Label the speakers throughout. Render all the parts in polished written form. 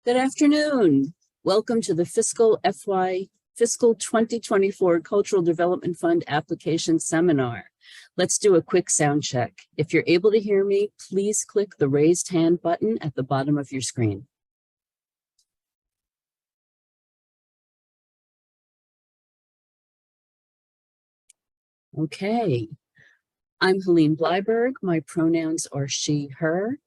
Speaker 1: Good afternoon. Welcome to the Fiscal 2024 Cultural Development Fund Application Seminar. Let's do a quick sound check. If you're able to hear me, please click the raised hand button at the bottom of your screen. Okay. I'm Helene Bleiberg. My pronouns are she, her.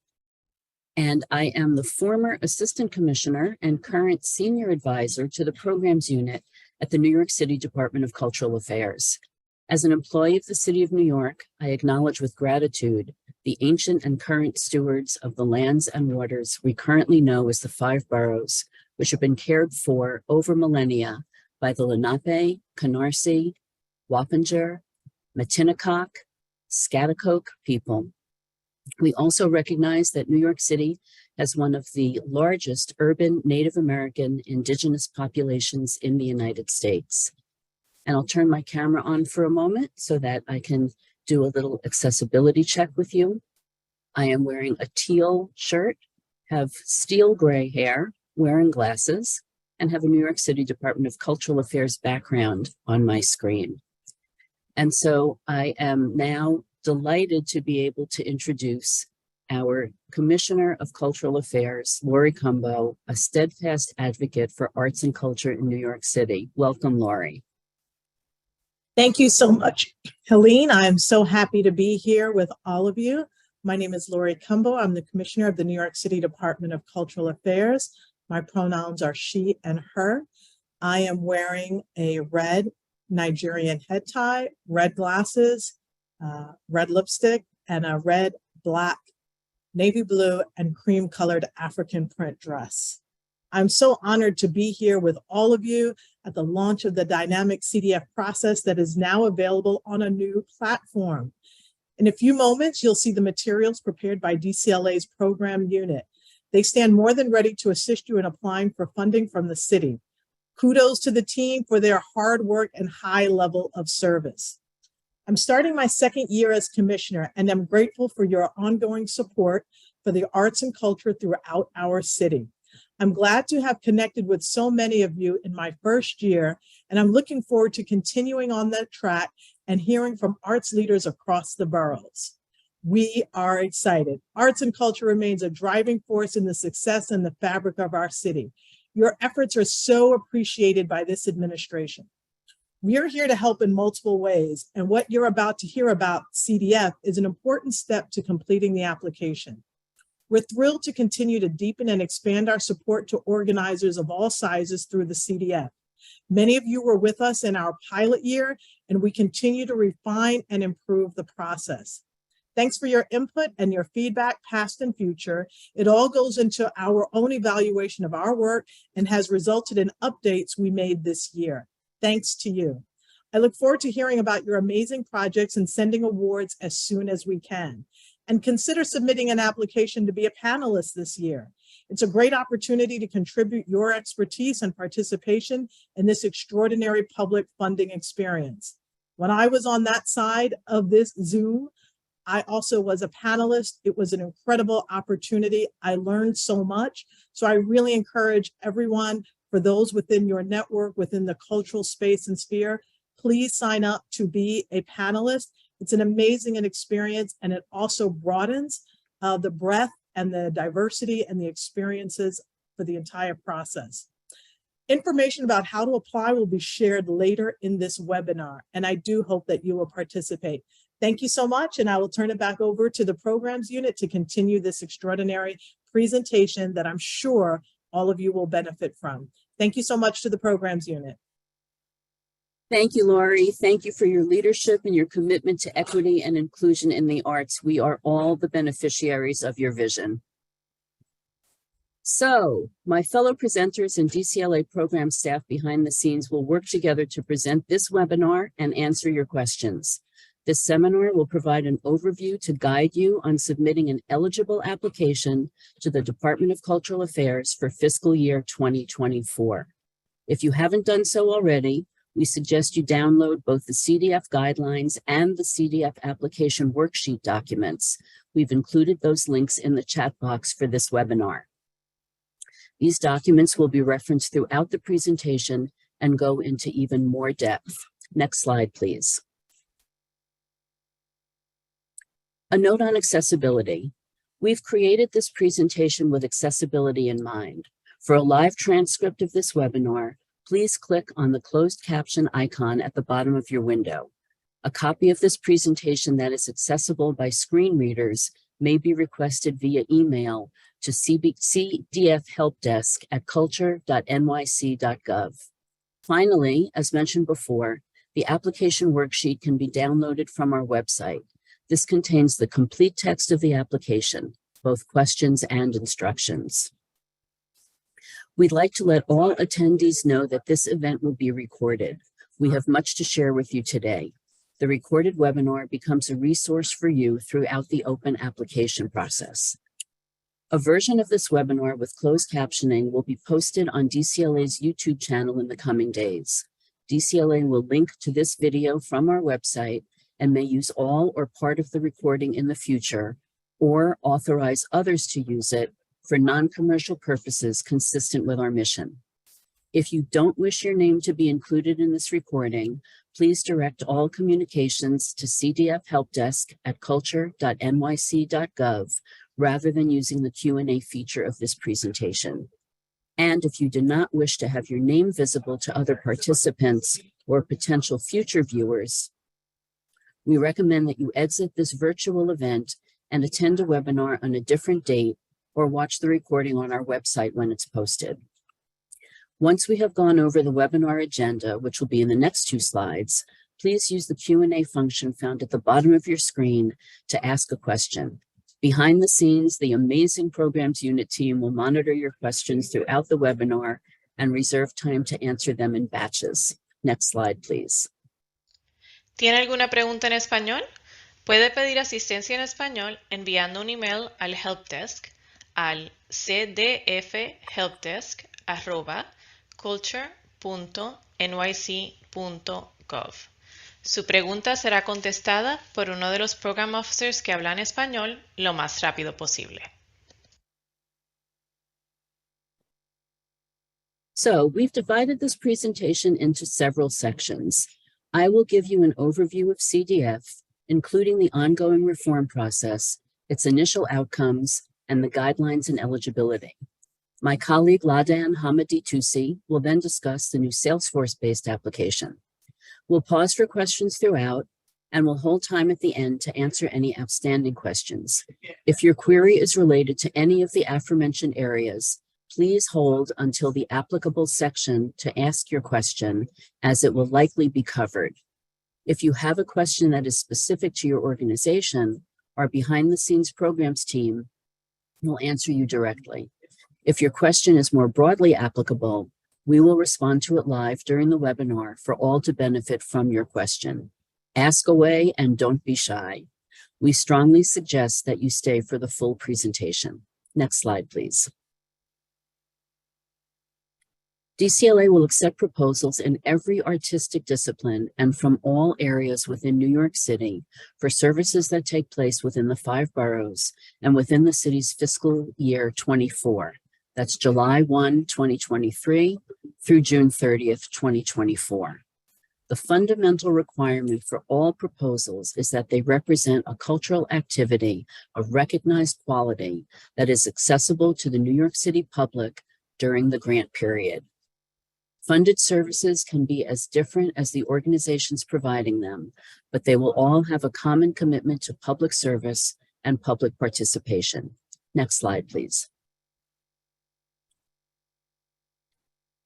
Speaker 1: And I am the former Assistant Commissioner and current Senior Advisor to the Programs Unit at the New York City Department of Cultural Affairs. As an employee of the City of New York, I acknowledge with gratitude the ancient and current stewards of the lands and waters we currently know as the 5 boroughs, which have been cared for over millennia by the Lenape, Canarsie, Wappinger, Matinecock, Schaghticoke people. We also recognize that New York City has one of the largest urban Native American indigenous populations in the United States. And I'll turn my camera on for a moment so that I can do a little accessibility check with you. I am wearing a teal shirt, have steel gray hair, wearing glasses, and have a New York City Department of Cultural Affairs background on my screen. And so I am now delighted to be able to introduce our Commissioner of Cultural Affairs, Lori Cumbo, a steadfast advocate for arts and culture in New York City. Welcome, Lori.
Speaker 2: Thank you so much, Helene. I'm so happy to be here with all of you. My name is Lori Cumbo. I'm the Commissioner of the New York City Department of Cultural Affairs. My pronouns are she and her. I am wearing a red Nigerian head tie, red glasses, red lipstick, and a red, black, navy blue, and cream-colored African print dress. I'm so honored to be here with all of you at the launch of the dynamic CDF process that is now available on a new platform. In a few moments, you'll see the materials prepared by DCLA's program unit. They stand more than ready to assist you in applying for funding from the city. Kudos to the team for their hard work and high level of service. I'm starting my second year as commissioner, and I'm grateful for your ongoing support for the arts and culture throughout our city. I'm glad to have connected with so many of you in my first year, and I'm looking forward to continuing on that track and hearing from arts leaders across the boroughs. We are excited. Arts and culture remains a driving force in the success and the fabric of our city. Your efforts are so appreciated by this administration. We are here to help in multiple ways, and what you're about to hear about CDF is an important step to completing the application. We're thrilled to continue to deepen and expand our support to organizers of all sizes through the CDF. Many of you were with us in our pilot year, and we continue to refine and improve the process. Thanks for your input and your feedback, past and future. It all goes into our own evaluation of our work and has resulted in updates we made this year. Thanks to you. I look forward to hearing about your amazing projects and sending awards as soon as we can. And consider submitting an application to be a panelist this year. It's a great opportunity to contribute your expertise and participation in this extraordinary public funding experience. When I was on that side of this Zoom, I also was a panelist. It was an incredible opportunity. I learned so much. So I really encourage everyone, for those within your network, within the cultural space and sphere, please sign up to be a panelist. It's an amazing experience, and it also broadens the breadth and the diversity and the experiences for the entire process. Information about how to apply will be shared later in this webinar, and I do hope that you will participate. Thank you so much, and I will turn it back over to the programs unit to continue this extraordinary presentation that I'm sure all of you will benefit from. Thank you so much to the programs unit.
Speaker 1: Thank you, Lori. Thank you for your leadership and your commitment to equity and inclusion in the arts. We are all the beneficiaries of your vision. So, my fellow presenters and DCLA program staff behind the scenes will work together to present this webinar and answer your questions. This seminar will provide an overview to guide you on submitting an eligible application to the Department of Cultural Affairs for fiscal year 2024. If you haven't done so already, we suggest you download both the CDF guidelines and the CDF application worksheet documents. We've included those links in the chat box for this webinar. These documents will be referenced throughout the presentation and go into even more depth. Next slide, please. A note on accessibility. We've created this presentation with accessibility in mind. For a live transcript of this webinar, please click on the closed caption icon at the bottom of your window. A copy of this presentation that is accessible by screen readers may be requested via email to CDF Helpdesk at culture.nyc.gov. Finally, as mentioned before, the application worksheet can be downloaded from our website. This contains the complete text of the application, both questions and instructions. We'd like to let all attendees know that this event will be recorded. We have much to share with you today. The recorded webinar becomes a resource for you throughout the open application process. A version of this webinar with closed captioning will be posted on DCLA's YouTube channel in the coming days. DCLA will link to this video from our website and may use all or part of the recording in the future, or authorize others to use it for non-commercial purposes consistent with our mission. If you don't wish your name to be included in this recording, please direct all communications to CDF Helpdesk at culture.nyc.gov rather than using the Q&A feature of this presentation. And if you do not wish to have your name visible to other participants or potential future viewers, we recommend that you exit this virtual event and attend a webinar on a different date or watch the recording on our website when it's posted. Once we have gone over the webinar agenda, which will be in the next 2 slides, please use the Q&A function found at the bottom of your screen to ask a question. Behind the scenes, the amazing Programs Unit team will monitor your questions throughout the webinar and reserve time to answer them in batches. Next slide, please.
Speaker 3: ¿Tiene alguna pregunta en español? Puede pedir asistencia en español enviando un email al helpdesk al cdfhelpdesk@culture.nyc.gov. Su pregunta será contestada por uno de los Program Officers que hablan español lo más rápido posible.
Speaker 1: So we've divided this presentation into several sections. I will give you an overview of CDF, including the ongoing reform process, its initial outcomes, and the guidelines and eligibility. My colleague Ladan Hamadi Tusi will then discuss the new Salesforce-based application. We'll pause for questions throughout, and we'll hold time at the end to answer any outstanding questions. If your query is related to any of the aforementioned areas, please hold until the applicable section to ask your question, as it will likely be covered. If you have a question that is specific to your organization, our behind-the-scenes programs team will answer you directly. If your question is more broadly applicable, we will respond to it live during the webinar for all to benefit from your question. Ask away and don't be shy. We strongly suggest that you stay for the full presentation. Next slide, please. DCLA will accept proposals in every artistic discipline and from all areas within New York City for services that take place within the 5 boroughs and within the city's fiscal year 24. That's July 1, 2023 through June 30th, 2024. The fundamental requirement for all proposals is that they represent a cultural activity of recognized quality that is accessible to the New York City public during the grant period. Funded services can be as different as the organizations providing them, but they will all have a common commitment to public service and public participation. Next slide, please.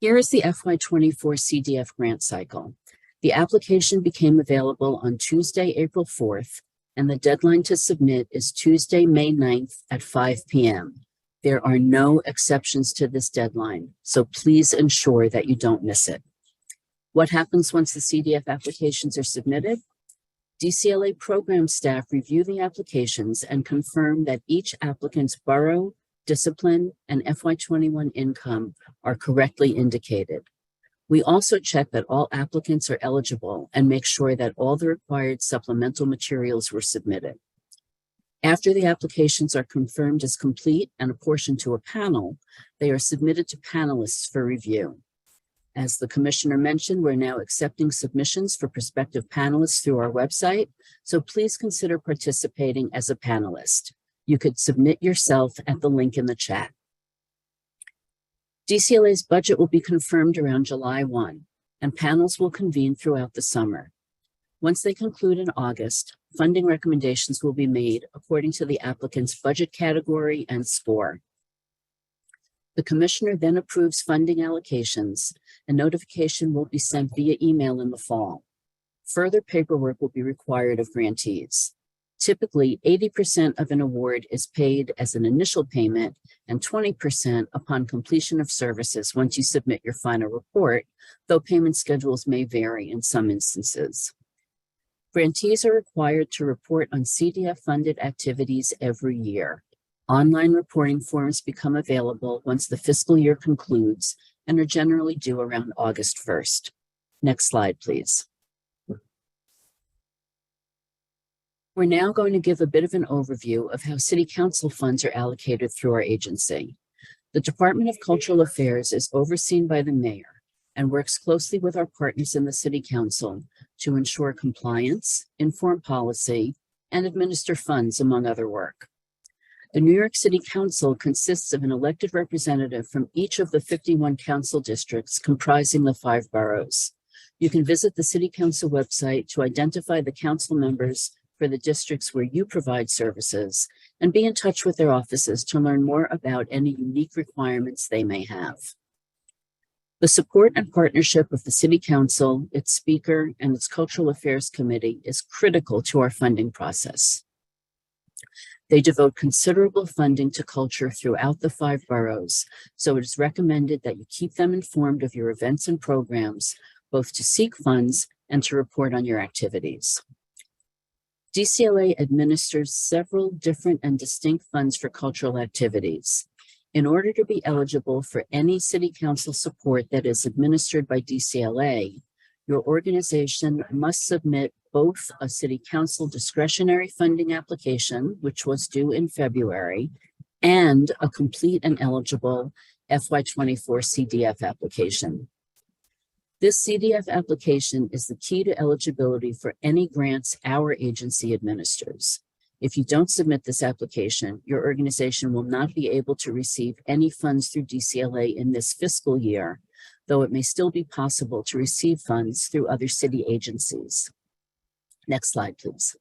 Speaker 1: Here is the FY24 CDF grant cycle. The application became available on Tuesday, April 4th, and the deadline to submit is Tuesday, May 9th at 5 p.m. There are no exceptions to this deadline, so please ensure that you don't miss it. What happens once the CDF applications are submitted? DCLA program staff review the applications and confirm that each applicant's borough, discipline, and FY21 income are correctly indicated. We also check that all applicants are eligible and make sure that all the required supplemental materials were submitted. After the applications are confirmed as complete and apportioned to a panel, they are submitted to panelists for review. As the Commissioner mentioned, we're now accepting submissions for prospective panelists through our website, so please consider participating as a panelist. You could submit yourself at the link in the chat. DCLA's budget will be confirmed around July 1, and panels will convene throughout the summer. Once they conclude in August, funding recommendations will be made according to the applicant's budget category and score. The Commissioner then approves funding allocations, and notification will be sent via email in the fall. Further paperwork will be required of grantees. Typically, 80% of an award is paid as an initial payment and 20% upon completion of services once you submit your final report, though payment schedules may vary in some instances. Grantees are required to report on CDF-funded activities every year. Online reporting forms become available once the fiscal year concludes and are generally due around August 1st. Next slide, please. We're now going to give a bit of an overview of how City Council funds are allocated through our agency. The Department of Cultural Affairs is overseen by the Mayor and works closely with our partners in the City Council to ensure compliance, inform policy, and administer funds, among other work. The New York City Council consists of an elected representative from each of the 51 council districts comprising the 5 boroughs. You can visit the City Council website to identify the council members for the districts where you provide services and be in touch with their offices to learn more about any unique requirements they may have. The support and partnership of the City Council, its Speaker, and its Cultural Affairs Committee is critical to our funding process. They devote considerable funding to culture throughout the 5 boroughs, so it is recommended that you keep them informed of your events and programs, both to seek funds and to report on your activities. DCLA administers several different and distinct funds for cultural activities. In order to be eligible for any City Council support that is administered by DCLA, your organization must submit both a City Council discretionary funding application, which was due in February, and a complete and eligible FY24 CDF application. This CDF application is the key to eligibility for any grants our agency administers. If you don't submit this application, your organization will not be able to receive any funds through DCLA in this fiscal year, though it may still be possible to receive funds through other city agencies. Next slide, please.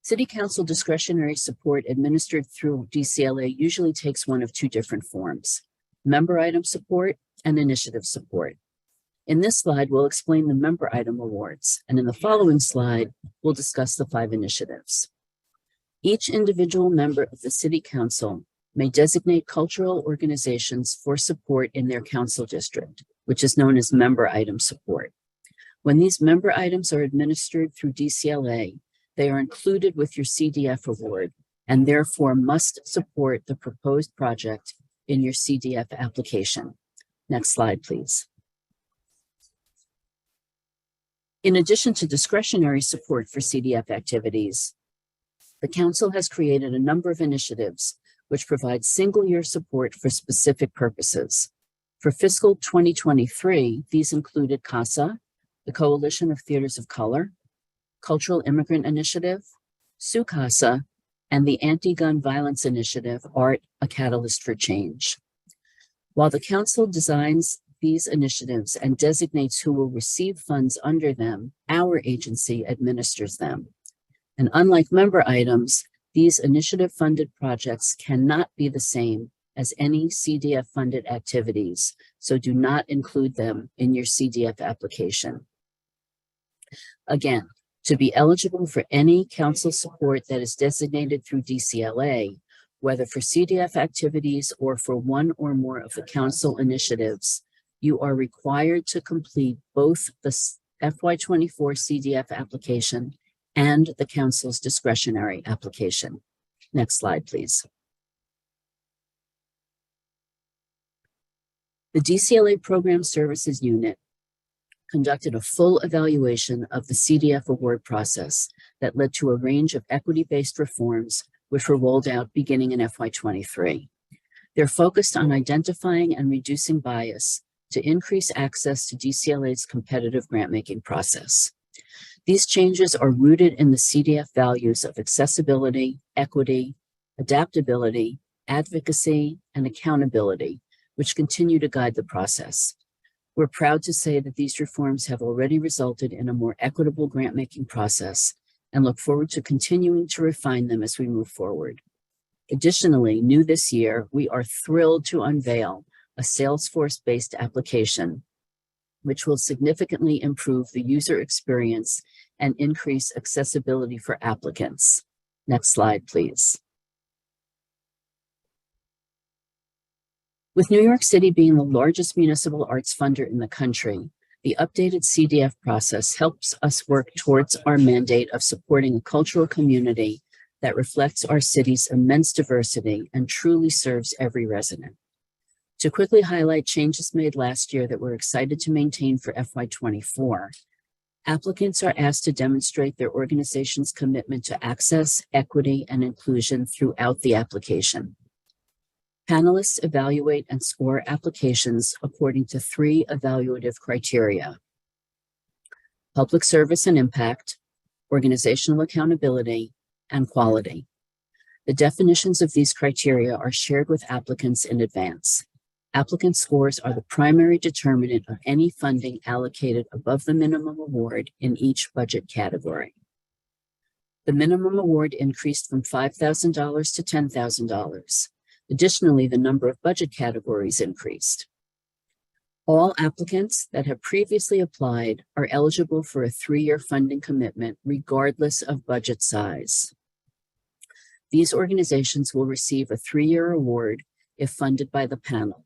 Speaker 1: City Council discretionary support administered through DCLA usually takes one of 2 different forms: member item support and initiative support. In this slide, we'll explain the member item awards, and in the following slide, we'll discuss the 5 initiatives. Each individual member of the City Council may designate cultural organizations for support in their council district, which is known as member item support. When these member items are administered through DCLA, they are included with your CDF award and therefore must support the proposed project in your CDF application. Next slide, please. In addition to discretionary support for CDF activities, the Council has created a number of initiatives which provide single-year support for specific purposes. For fiscal 2023, these included CASA, the Coalition of Theaters of Color, Cultural Immigrant Initiative, SUCASA, and the Anti-Gun Violence Initiative, Art, a Catalyst for Change. While the Council designs these initiatives and designates who will receive funds under them, our agency administers them. And unlike member items, these initiative-funded projects cannot be the same as any CDF-funded activities, so do not include them in your CDF application. Again, to be eligible for any council support that is designated through DCLA, whether for CDF activities or for one or more of the council initiatives, you are required to complete both the FY24 CDF application and the council's discretionary application. Next slide, please. The DCLA Program Services Unit conducted a full evaluation of the CDF award process that led to a range of equity-based reforms which were rolled out beginning in FY23. They're focused on identifying and reducing bias to increase access to DCLA's competitive grant-making process. These changes are rooted in the CDF values of accessibility, equity, adaptability, advocacy, and accountability, which continue to guide the process. We're proud to say that these reforms have already resulted in a more equitable grant-making process and look forward to continuing to refine them as we move forward. Additionally, new this year, we are thrilled to unveil a Salesforce-based application, which will significantly improve the user experience and increase accessibility for applicants. Next slide, please. With New York City being the largest municipal arts funder in the country, the updated CDF process helps us work towards our mandate of supporting a cultural community that reflects our city's immense diversity and truly serves every resident. To quickly highlight changes made last year that we're excited to maintain for FY24, applicants are asked to demonstrate their organization's commitment to access, equity, and inclusion throughout the application. Panelists evaluate and score applications according to 3 evaluative criteria: public service and impact, organizational accountability, and quality. The definitions of these criteria are shared with applicants in advance. Applicant scores are the primary determinant of any funding allocated above the minimum award in each budget category. The minimum award increased from $5,000 to $10,000. Additionally, the number of budget categories increased. All applicants that have previously applied are eligible for a 3-year funding commitment, regardless of budget size. These organizations will receive a 3-year award if funded by the panel.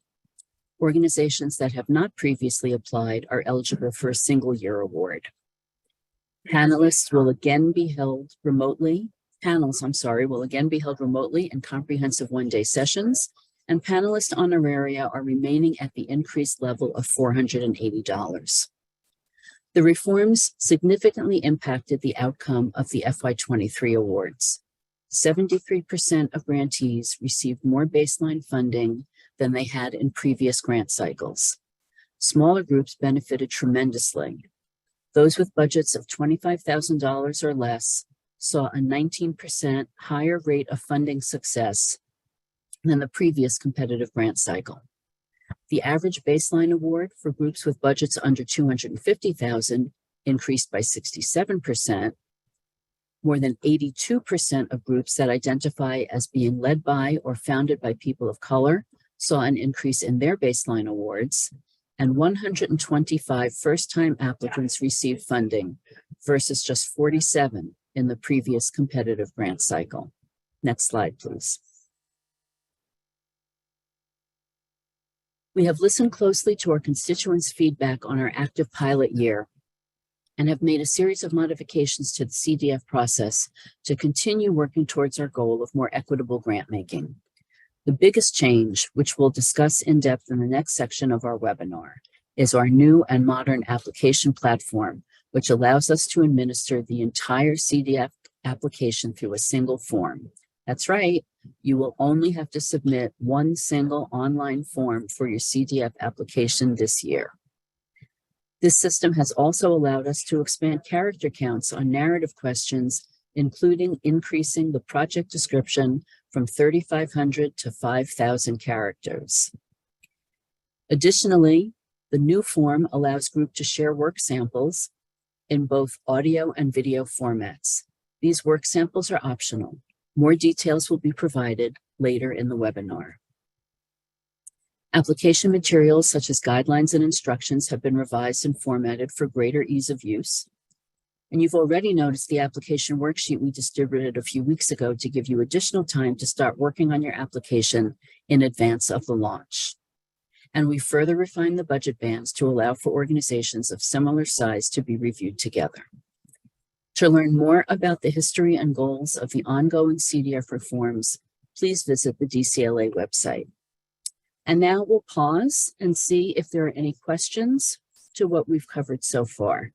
Speaker 1: Organizations that have not previously applied are eligible for a single-year award. Panels will again be held remotely in comprehensive one-day sessions, and panelist honoraria are remaining at the increased level of $480. The reforms significantly impacted the outcome of the FY23 awards. 73% of grantees received more baseline funding than they had in previous grant cycles. Smaller groups benefited tremendously. Those with budgets of $25,000 or less saw a 19% higher rate of funding success than the previous competitive grant cycle. The average baseline award for groups with budgets under $250,000 increased by 67%. More than 82% of groups that identify as being led by or founded by people of color saw an increase in their baseline awards, and 125 first-time applicants received funding versus just 47 in the previous competitive grant cycle. Next slide, please. We have listened closely to our constituents' feedback on our active pilot year and have made a series of modifications to the CDF process to continue working towards our goal of more equitable grant making. The biggest change, which we'll discuss in depth in the next section of our webinar, is our new and modern application platform, which allows us to administer the entire CDF application through a single form. That's right, you will only have to submit one single online form for your CDF application this year. This system has also allowed us to expand character counts on narrative questions, including increasing the project description from 3,500 to 5,000 characters. Additionally, the new form allows groups to share work samples in both audio and video formats. These work samples are optional. More details will be provided later in the webinar. Application materials such as guidelines and instructions have been revised and formatted for greater ease of use. And you've already noticed the application worksheet we distributed a few weeks ago to give you additional time to start working on your application in advance of the launch. And we further refined the budget bands to allow for organizations of similar size to be reviewed together. To learn more about the history and goals of the ongoing CDF reforms, please visit the DCLA website. And now we'll pause and see if there are any questions to what we've covered so far?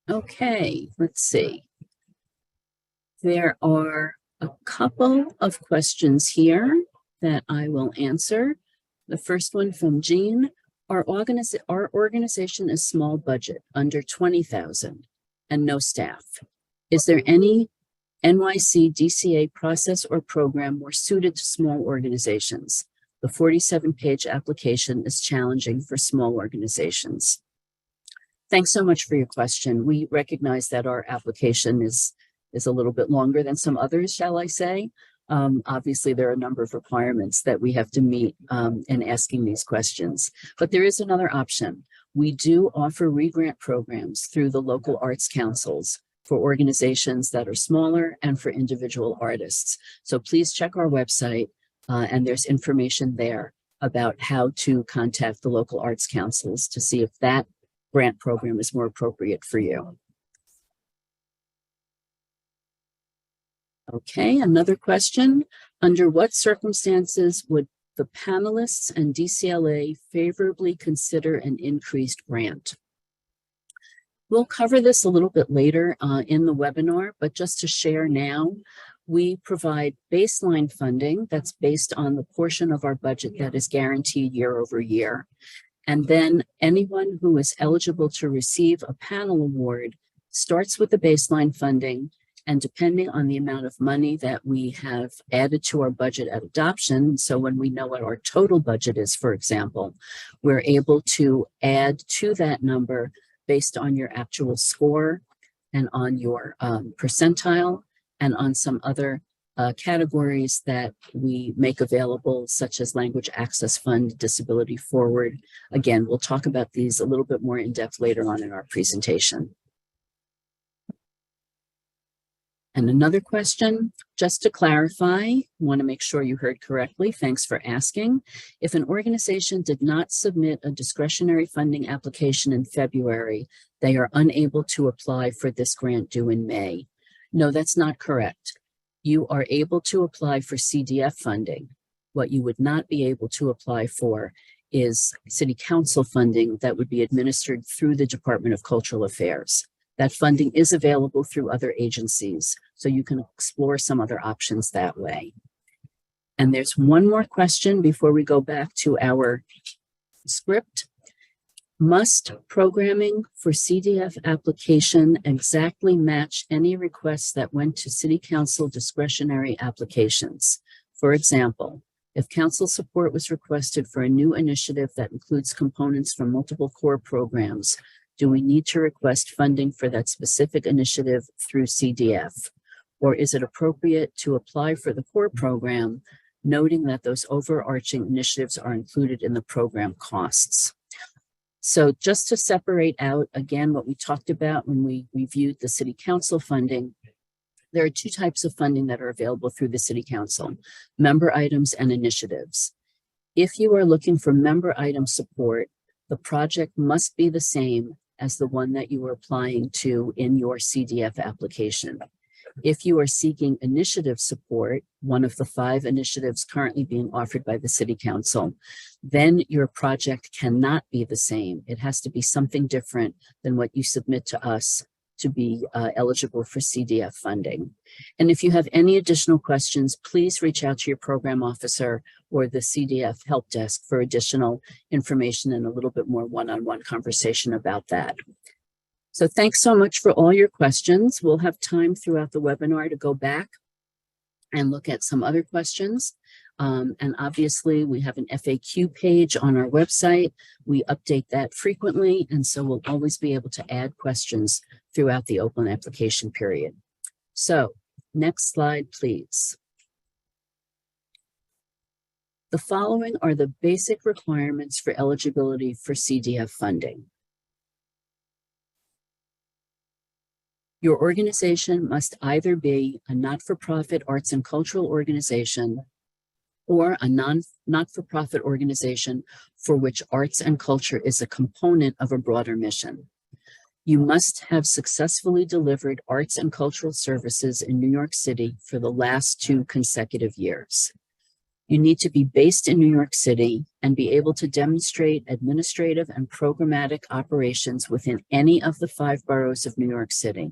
Speaker 1: Okay, let's see. There are a couple of questions here that I will answer. The first one from Jean. Our organization is small budget, under 20,000, and no staff. Is there any NYC DCA process or program more suited to small organizations? The 47-page application is challenging for small organizations. Thanks so much for your question. We recognize that our application is a little bit longer than some others, shall I say. Obviously, there are a number of requirements that we have to meet in asking these questions. But there is another option. We do offer re-grant programs through the local arts councils for organizations that are smaller and for individual artists. So please check our website, and there's information there about how to contact the local arts councils to see if that grant program is more appropriate for you. Okay, another question. Under what circumstances would the panelists and DCLA favorably consider an increased grant? We'll cover this a little bit later in the webinar, but just to share now, we provide baseline funding that's based on the portion of our budget that is guaranteed year over year. And then anyone who is eligible to receive a panel award starts with the baseline funding, and depending on the amount of money that we have added to our budget at adoption, so when we know what our total budget is, for example, we're able to add to that number based on your actual score and on your percentile and on some other categories that we make available, such as Language Access Fund, Disability Forward. Again, we'll talk about these a little bit more in depth later on in our presentation. And another question, just to clarify, want to make sure you heard correctly. Thanks for asking. If an organization did not submit a discretionary funding application in February, they are unable to apply for this grant due in May. No, that's not correct. You are able to apply for CDF funding. What you would not be able to apply for is City Council funding that would be administered through the Department of Cultural Affairs. That funding is available through other agencies, so you can explore some other options that way. And there's one more question before we go back to our script. Must programming for CDF application exactly match any requests that went to City Council discretionary applications? For example, if council support was requested for a new initiative that includes components from multiple core programs, do we need to request funding for that specific initiative through CDF? Or is it appropriate to apply for the core program, noting that those overarching initiatives are included in the program costs? So just to separate out, again, what we talked about when we reviewed the City Council funding, there are two types of funding that are available through the City Council: member items and initiatives. If you are looking for member item support, the project must be the same as the one that you are applying to in your CDF application. If you are seeking initiative support, one of the 5 initiatives currently being offered by the City Council, then your project cannot be the same. It has to be something different than what you submit to us to be eligible for CDF funding. And if you have any additional questions, please reach out to your program officer or the CDF help desk for additional information and a little bit more one-on-one conversation about that. So thanks so much for all your questions. We'll have time throughout the webinar to go back and look at some other questions. And obviously we have an FAQ page on our website. We update that frequently, and so we'll always be able to add questions throughout the open application period. So next slide, please. The following are the basic requirements for eligibility for CDF funding. Your organization must either be a not-for-profit arts and cultural organization or a not-for-profit organization for which arts and culture is a component of a broader mission. You must have successfully delivered arts and cultural services in New York City for the last 2 consecutive years. You need to be based in New York City and be able to demonstrate administrative and programmatic operations within any of the 5 boroughs of New York City.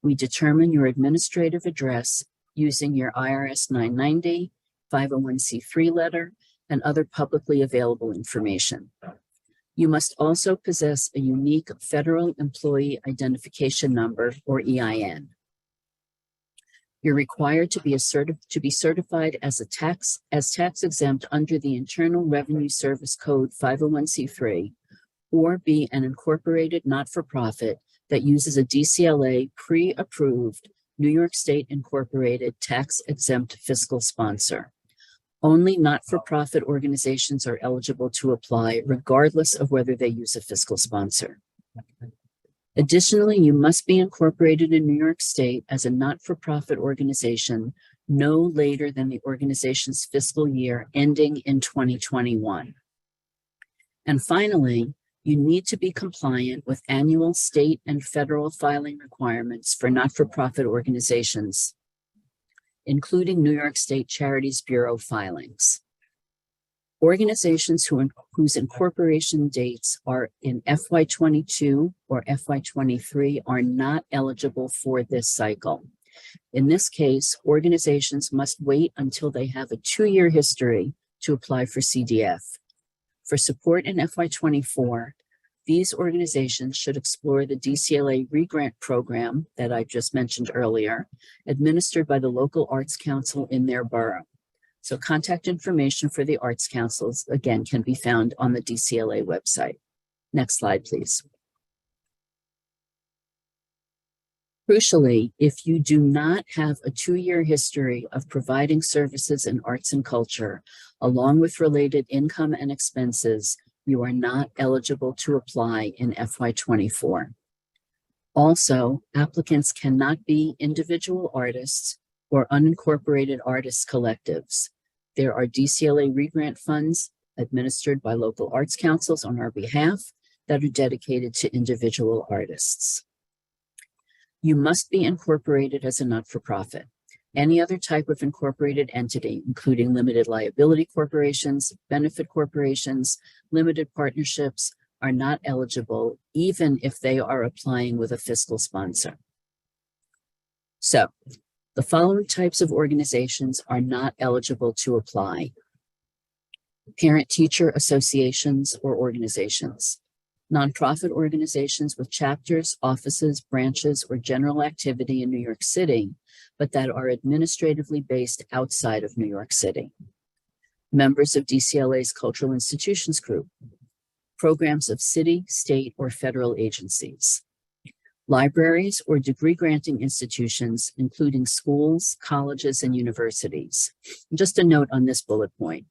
Speaker 1: We determine your administrative address using your IRS 990, 501c3 letter, and other publicly available information. You must also possess a unique Federal Employee Identification Number, or EIN. You're required to be certified as tax exempt under the Internal Revenue Service Code 501c3, or be an incorporated not-for-profit that uses a DCLA pre-approved New York State incorporated tax-exempt fiscal sponsor. Only not-for-profit organizations are eligible to apply, regardless of whether they use a fiscal sponsor. Additionally, you must be incorporated in New York State as a not-for-profit organization no later than the organization's fiscal year ending in 2021. And finally, you need to be compliant with annual state and federal filing requirements for not-for-profit organizations, including New York State Charities Bureau filings. Organizations whose incorporation dates are in FY22 or FY23 are not eligible for this cycle. In this case, organizations must wait until they have a 2-year history to apply for CDF. For support in FY24, these organizations should explore the DCLA regrant program that I just mentioned earlier, administered by the local arts council in their borough. So contact information for the arts councils, again, can be found on the DCLA website. Next slide, please. Crucially, if you do not have a 2-year history of providing services in arts and culture, along with related income and expenses, you are not eligible to apply in FY24. Also, applicants cannot be individual artists or unincorporated artists collectives. There are DCLA regrant funds administered by local arts councils on our behalf that are dedicated to individual artists. You must be incorporated as a not-for-profit. Any other type of incorporated entity, including limited liability corporations, benefit corporations, limited partnerships, are not eligible, even if they are applying with a fiscal sponsor. So, the following types of organizations are not eligible to apply: parent-teacher associations or organizations, nonprofit organizations with chapters, offices, branches, or general activity in New York City, but that are administratively based outside of New York City, members of DCLA's Cultural Institutions Group, programs of city, state, or federal agencies, libraries or degree-granting institutions, including schools, colleges, and universities. Just a note on this bullet point.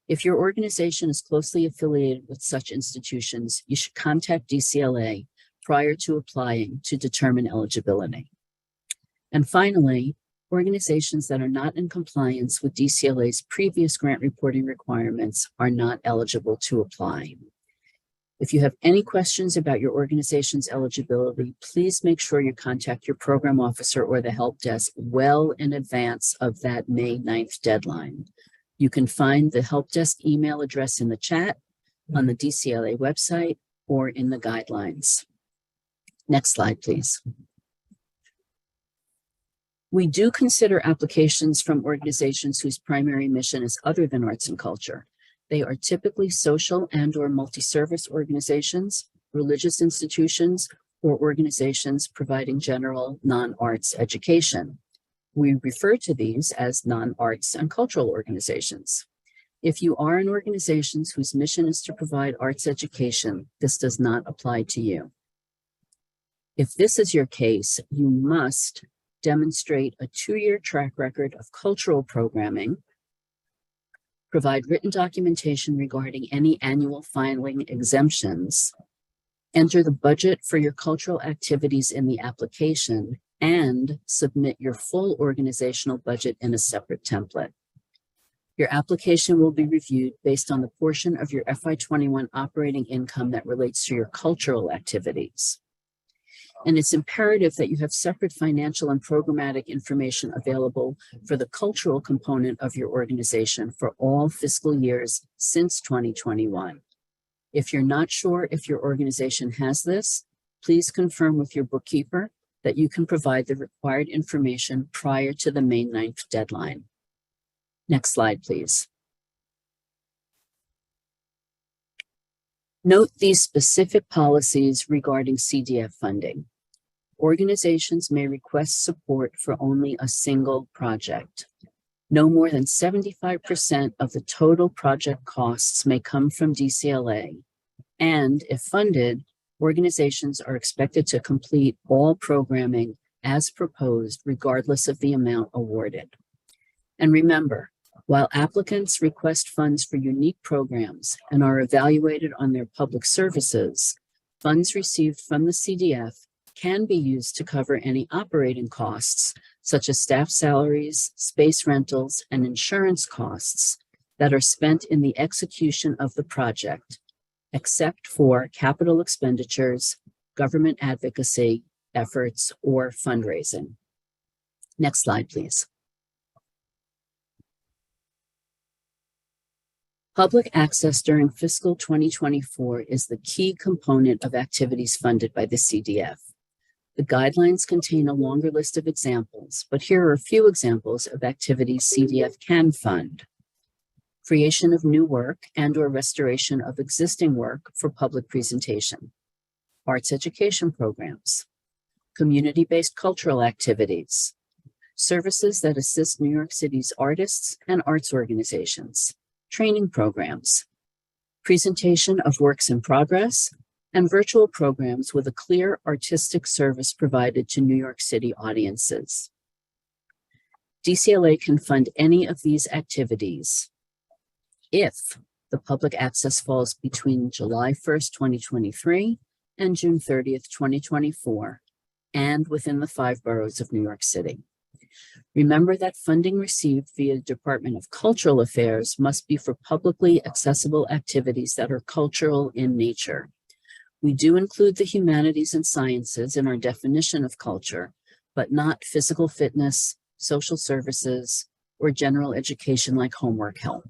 Speaker 1: If your organization is closely affiliated with such institutions, you should contact DCLA prior to applying to determine eligibility. And finally, organizations that are not in compliance with DCLA's previous grant reporting requirements are not eligible to apply. If you have any questions about your organization's eligibility, please make sure you contact your program officer or the help desk well in advance of that May 9th deadline. You can find the help desk email address in the chat, on the DCLA website, or in the guidelines. Next slide, please. We do consider applications from organizations whose primary mission is other than arts and culture. They are typically social and/or multi-service organizations, religious institutions, or organizations providing general non-arts education. We refer to these as non-arts and cultural organizations. If you are in organizations whose mission is to provide arts education, this does not apply to you. If this is your case, you must demonstrate a 2-year track record of cultural programming, provide written documentation regarding any annual filing exemptions, enter the budget for your cultural activities in the application, and submit your full organizational budget in a separate template. Your application will be reviewed based on the portion of your FY21 operating income that relates to your cultural activities. And it's imperative that you have separate financial and programmatic information available for the cultural component of your organization for all fiscal years since 2021. If you're not sure if your organization has this, please confirm with your bookkeeper that you can provide the required information prior to the May 9th deadline. Next slide, please. Note these specific policies regarding CDF funding. Organizations may request support for only a single project. No more than 75% of the total project costs may come from DCLA, and if funded, organizations are expected to complete all programming as proposed, regardless of the amount awarded. And remember, while applicants request funds for unique programs and are evaluated on their public services, funds received from the CDF can be used to cover any operating costs, such as staff salaries, space rentals, and insurance costs that are spent in the execution of the project, except for capital expenditures, government advocacy efforts, or fundraising. Next slide, please. Public access during fiscal 2024 is the key component of activities funded by the CDF. The guidelines contain a longer list of examples, but here are a few examples of activities CDF can fund. Creation of new work and/or restoration of existing work for public presentation. Arts education programs. Community-based cultural activities. Services that assist New York City's artists and arts organizations. Training programs. Presentation of works in progress, and virtual programs with a clear artistic service provided to New York City audiences. DCLA can fund any of these activities if the public access falls between July 1st, 2023 and June 30th, 2024, and within the 5 boroughs of New York City. Remember that funding received via the Department of Cultural Affairs must be for publicly accessible activities that are cultural in nature. We do include the humanities and sciences in our definition of culture, but not physical fitness, social services, or general education like homework help.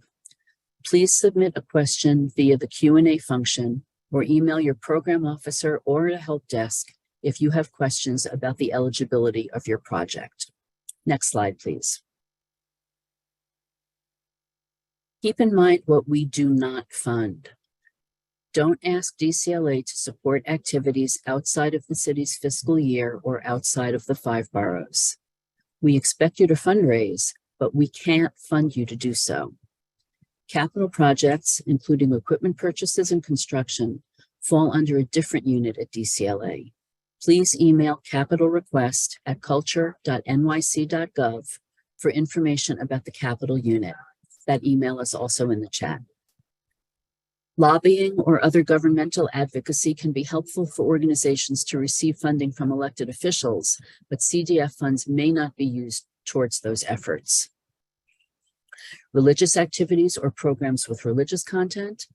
Speaker 1: Please submit a question via the Q&A function or email your program officer or a help desk if you have questions about the eligibility of your project. Next slide, please. Keep in mind what we do not fund. Don't ask DCLA to support activities outside of the city's fiscal year or outside of the 5 boroughs. We expect you to fundraise, but we can't fund you to do so. Capital projects, including equipment purchases and construction, fall under a different unit at DCLA. Please email capitalrequest@culture.nyc.gov for information about the capital unit. That email is also in the chat. Lobbying or other governmental advocacy can be helpful for organizations to receive funding from elected officials, but CDF funds may not be used towards those efforts. Religious activities or programs with religious content,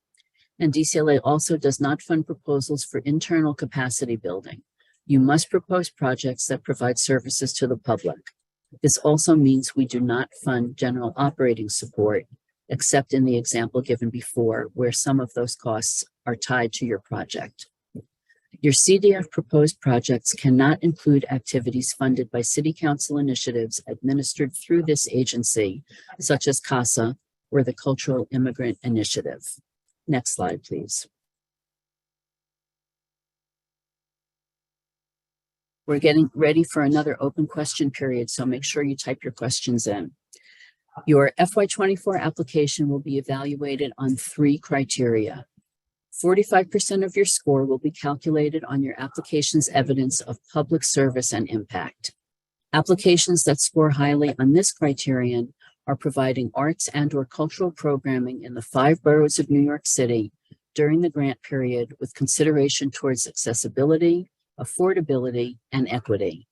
Speaker 1: and DCLA also does not fund proposals for internal capacity building. You must propose projects that provide services to the public. This also means we do not fund general operating support, except in the example given before, where some of those costs are tied to your project. Your CDF proposed projects cannot include activities funded by City Council initiatives administered through this agency, such as CASA or the Cultural Immigrant Initiative. Next slide, please. We're getting ready for another open question period, so make sure you type your questions in. Your FY24 application will be evaluated on 3 criteria. 45% of your score will be calculated on your application's evidence of public service and impact. Applications that score highly on this criterion are providing arts and/or cultural programming in the 5 boroughs of New York City during the grant period with consideration towards accessibility, affordability, and equity.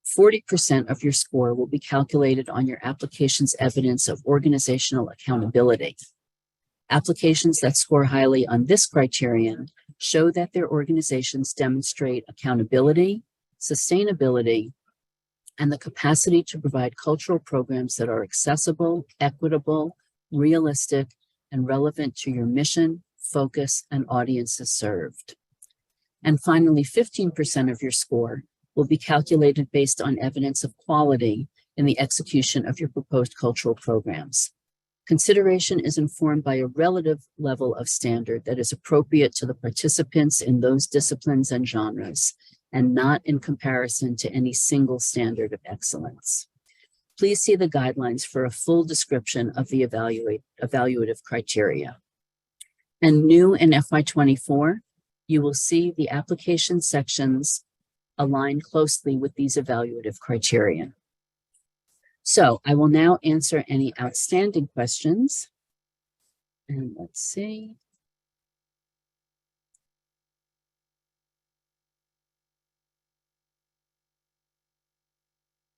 Speaker 1: 40% of your score will be calculated on your application's evidence of organizational accountability. Applications that score highly on this criterion show that their organizations demonstrate accountability, sustainability, and the capacity to provide cultural programs that are accessible, equitable, realistic, and relevant to your mission, focus, and audiences served. And finally, 15% of your score will be calculated based on evidence of quality in the execution of your proposed cultural programs. Consideration is informed by a relative level of standard that is appropriate to the participants in those disciplines and genres, and not in comparison to any single standard of excellence. Please see the guidelines for a full description of the evaluative criteria. And new in FY24, you will see the application sections align closely with these evaluative criteria. So I will now answer any outstanding questions. And let's see.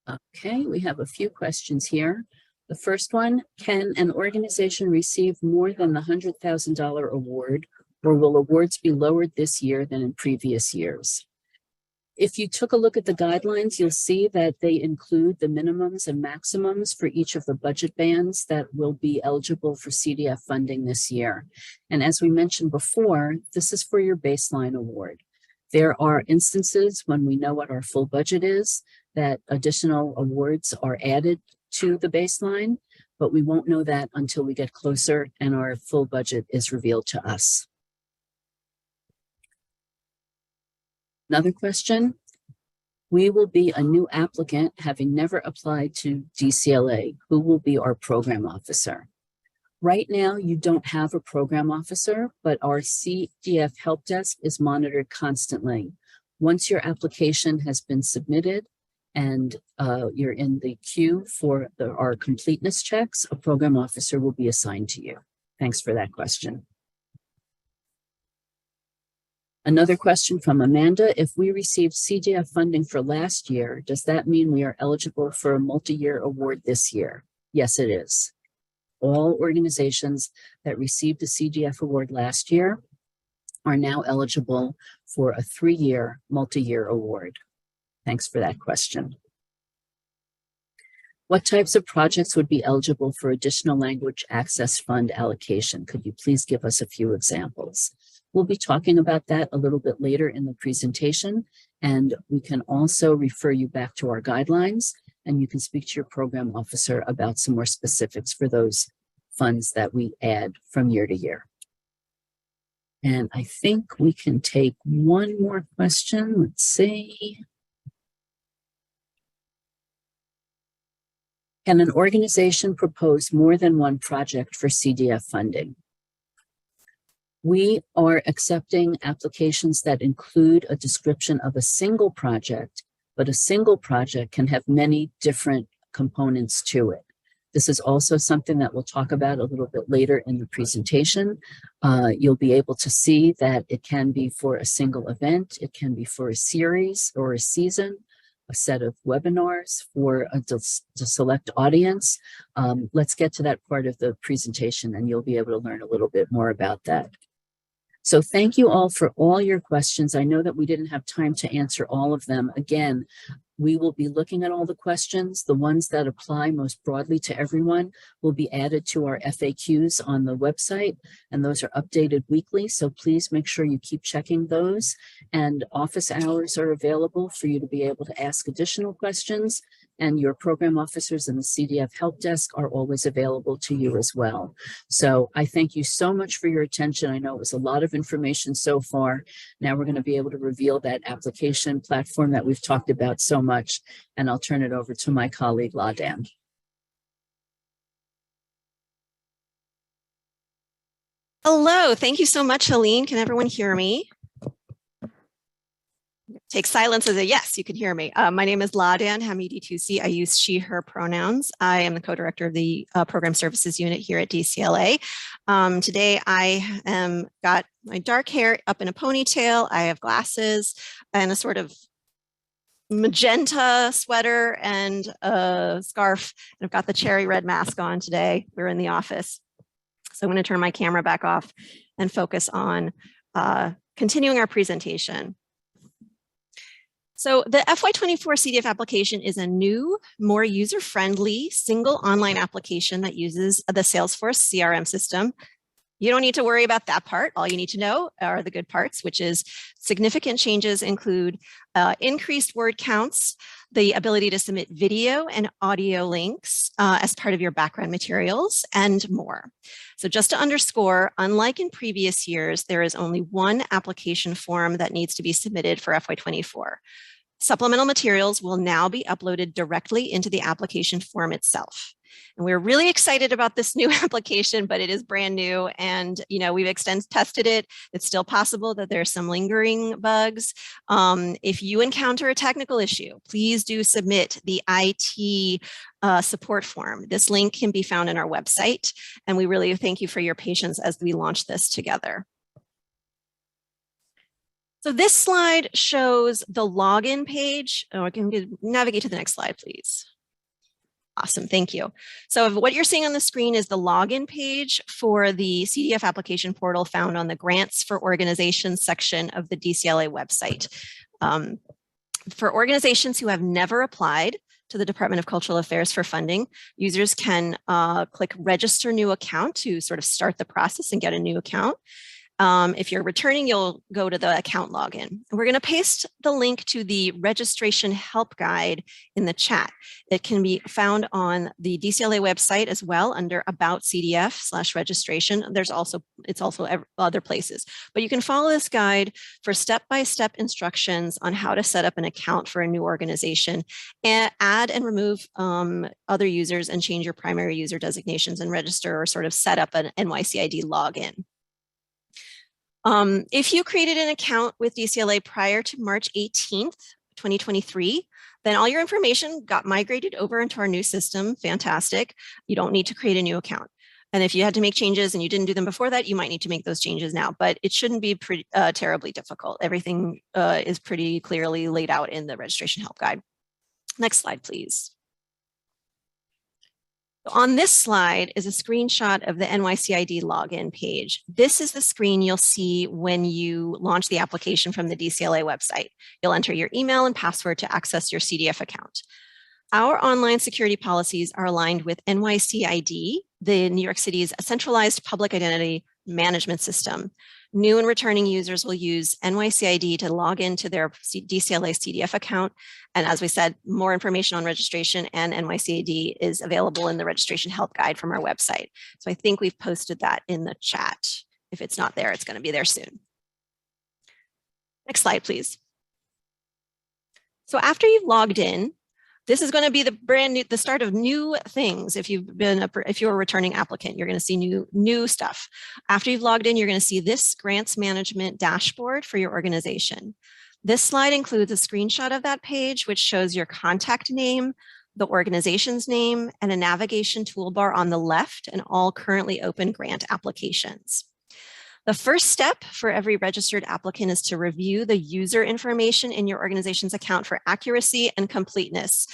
Speaker 1: Okay, we have a few questions here. The first one, can an organization receive more than the $100,000 award, or will awards be lowered this year than in previous years? If you took a look at the guidelines, you'll see that they include the minimums and maximums for each of the budget bands that will be eligible for CDF funding this year. And as we mentioned before, this is for your baseline award. There are instances when we know what our full budget is, that additional awards are added to the baseline, but we won't know that until we get closer and our full budget is revealed to us. Another question, we will be a new applicant having never applied to DCLA. Who will be our program officer? Right now, you don't have a program officer, but our CDF help desk is monitored constantly. Once your application has been submitted and you're in the queue for our completeness checks, a program officer will be assigned to you. Thanks for that question. Another question from Amanda, if we received CDF funding for last year, does that mean we are eligible for a multi-year award this year? Yes, it is. All organizations that received the CDF award last year are now eligible for a 3-year multi-year award. Thanks for that question. What types of projects would be eligible for additional language access fund allocation? Could you please give us a few examples? We'll be talking about that a little bit later in the presentation, and we can also refer you back to our guidelines, and you can speak to your program officer about some more specifics for those funds that we add from year to year. And I think we can take one more question. Let's see. Can an organization propose more than one project for CDF funding? We are accepting applications that include a description of a single project, but a single project can have many different components to it. This is also something that we'll talk about a little bit later in the presentation. You'll be able to see that it can be for a single event, it can be for a series or a season, a set of webinars for a select audience. Let's get to that part of the presentation and you'll be able to learn a little bit more about that. So thank you all for all your questions. I know that we didn't have time to answer all of them. Again, we will be looking at all the questions. The ones that apply most broadly to everyone will be added to our FAQs on the website, and those are updated weekly. So please make sure you keep checking those, and office hours are available for you to be able to ask additional questions, and your program officers in the CDF help desk are always available to you as well. So I thank you so much for your attention. I know it was a lot of information so far. Now we're going to be able to reveal that application platform that we've talked about so much, and I'll turn it over to my colleague, LaDan.
Speaker 4: Hello, thank you so much, Helene. Can everyone hear me? Take silence as a yes, you can hear me. My name is LaDan Hamidi Tusi. I use she, her pronouns. I am the co-director of the Program Services Unit here at DCLA. Today I am got my dark hair up in a ponytail. I have glasses and a sort of magenta sweater and a scarf. And I've got the cherry red mask on today. We're in the office. So I'm going to turn my camera back off and focus on continuing our presentation. So the FY24 CDF application is a new, more user-friendly single online application that uses the Salesforce CRM system. You don't need to worry about that part. All you need to know are the good parts, which is significant changes include increased word counts, the ability to submit video and audio links as part of your background materials, and more. So just to underscore, unlike in previous years, there is only one application form that needs to be submitted for FY24. Supplemental materials will now be uploaded directly into the application form itself. And we're really excited about this new application, but it is brand new, and we've tested it. It's still possible that there's some lingering bugs. If you encounter a technical issue, please do submit the IT support form. This link can be found on our website, and we really thank you for your patience as we launch this together. So this slide shows the login page. Oh, I can navigate to the next slide, please. Awesome, thank you. So what you're seeing on the screen is the login page for the CDF application portal found on the Grants for Organizations section of the DCLA website. For organizations who have never applied to the Department of Cultural Affairs for funding, users can click Register New Account to sort of start the process and get a new account. If you're returning, you'll go to the account login. And we're going to paste the link to the registration help guide in the chat. It can be found on the DCLA website as well under About CDF/registration. It's also other places, but you can follow this guide for step-by-step instructions on how to set up an account for a new organization, and add and remove other users, and change your primary user designations, and register or sort of set up an NYCID login. If you created an account with DCLA prior to March 18th, 2023, then all your information got migrated over into our new system. Fantastic. You don't need to create a new account. And if you had to make changes and you didn't do them before that, you might need to make those changes now, but it shouldn't be terribly difficult. Everything is pretty clearly laid out in the registration help guide. Next slide, please. On this slide is a screenshot of the NYCID login page. This is the screen you'll see when you launch the application from the DCLA website. You'll enter your email and password to access your CDF account. Our online security policies are aligned with NYCID, the New York City's centralized public identity management system. New and returning users will use NYCID to log into their DCLA CDF account. And as we said, more information on registration and NYCID is available in the registration help guide from our website. So I think we've posted that in the chat. If it's not there, it's going to be there soon. Next slide, please. So after you've logged in, this is going to be the start of new things. If you're a returning applicant, you're going to see new stuff. After you've logged in, you're going to see this grants management dashboard for your organization. This slide includes a screenshot of that page, which shows your contact name, the organization's name, and a navigation toolbar on the left, and all currently open grant applications. The first step for every registered applicant is to review the user information in your organization's account for accuracy and completeness.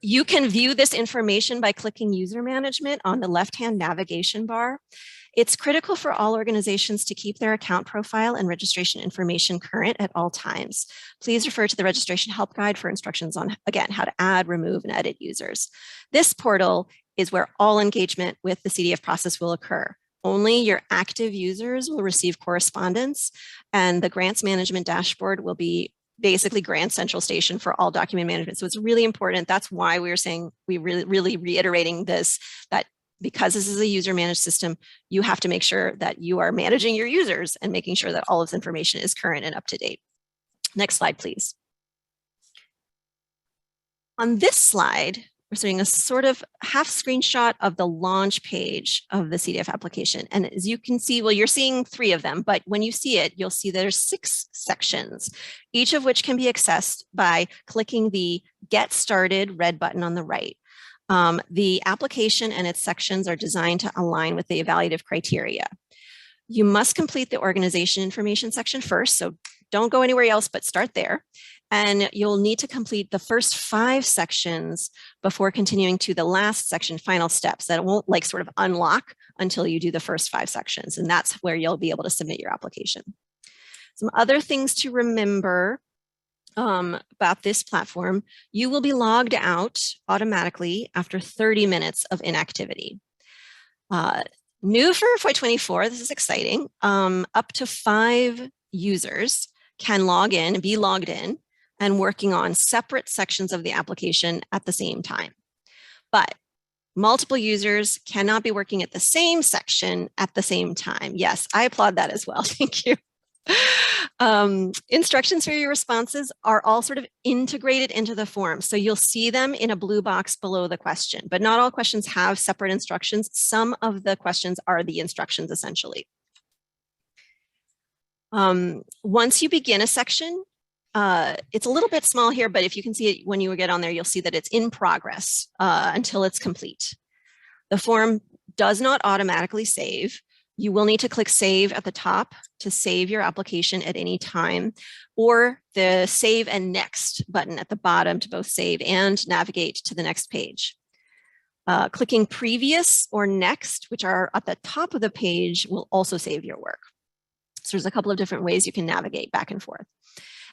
Speaker 4: You can view this information by clicking User Management on the left-hand navigation bar. It's critical for all organizations to keep their account profile and registration information current at all times. Please refer to the registration help guide for instructions on, again, how to add, remove, and edit users. This portal is where all engagement with the CDF process will occur. Only your active users will receive correspondence, and the grants management dashboard will be basically Grant Central Station for all document management. So it's really important. That's why we're saying, we really reiterating this, that because this is a user managed system, you have to make sure that you are managing your users and making sure that all of this information is current and up to date. Next slide, please. On this slide, we're seeing a sort of half screenshot of the launch page of the CDF application. And as you can see, well, you're seeing 3 of them, but when you see it, you'll see there's 6 sections, each of which can be accessed by clicking the Get Started red button on the right. The application and its sections are designed to align with the evaluative criteria. You must complete the organization information section first, so don't go anywhere else, but start there. And you'll need to complete the first 5 sections before continuing to the last section, final steps, that it won't like sort of unlock until you do the first 5 sections. And that's where you'll be able to submit your application. Some other things to remember about this platform: you will be logged out automatically after 30 minutes of inactivity. New for FY24, this is exciting. Up to 5 users can log in, be logged in, and working on separate sections of the application at the same time. But multiple users cannot be working at the same section at the same time. Yes, I applaud that as well. Thank you. Instructions for your responses are all sort of integrated into the form. So you'll see them in a blue box below the question, but not all questions have separate instructions. Some of the questions are the instructions essentially. Once you begin a section, it's a little bit small here, but if you can see it when you get on there, you'll see that it's in progress until it's complete. The form does not automatically save. You will need to click save at the top to save your application at any time, or the save and next button at the bottom to both save and navigate to the next page. Clicking previous or next, which are at the top of the page, will also save your work. So there's a couple of different ways you can navigate back and forth.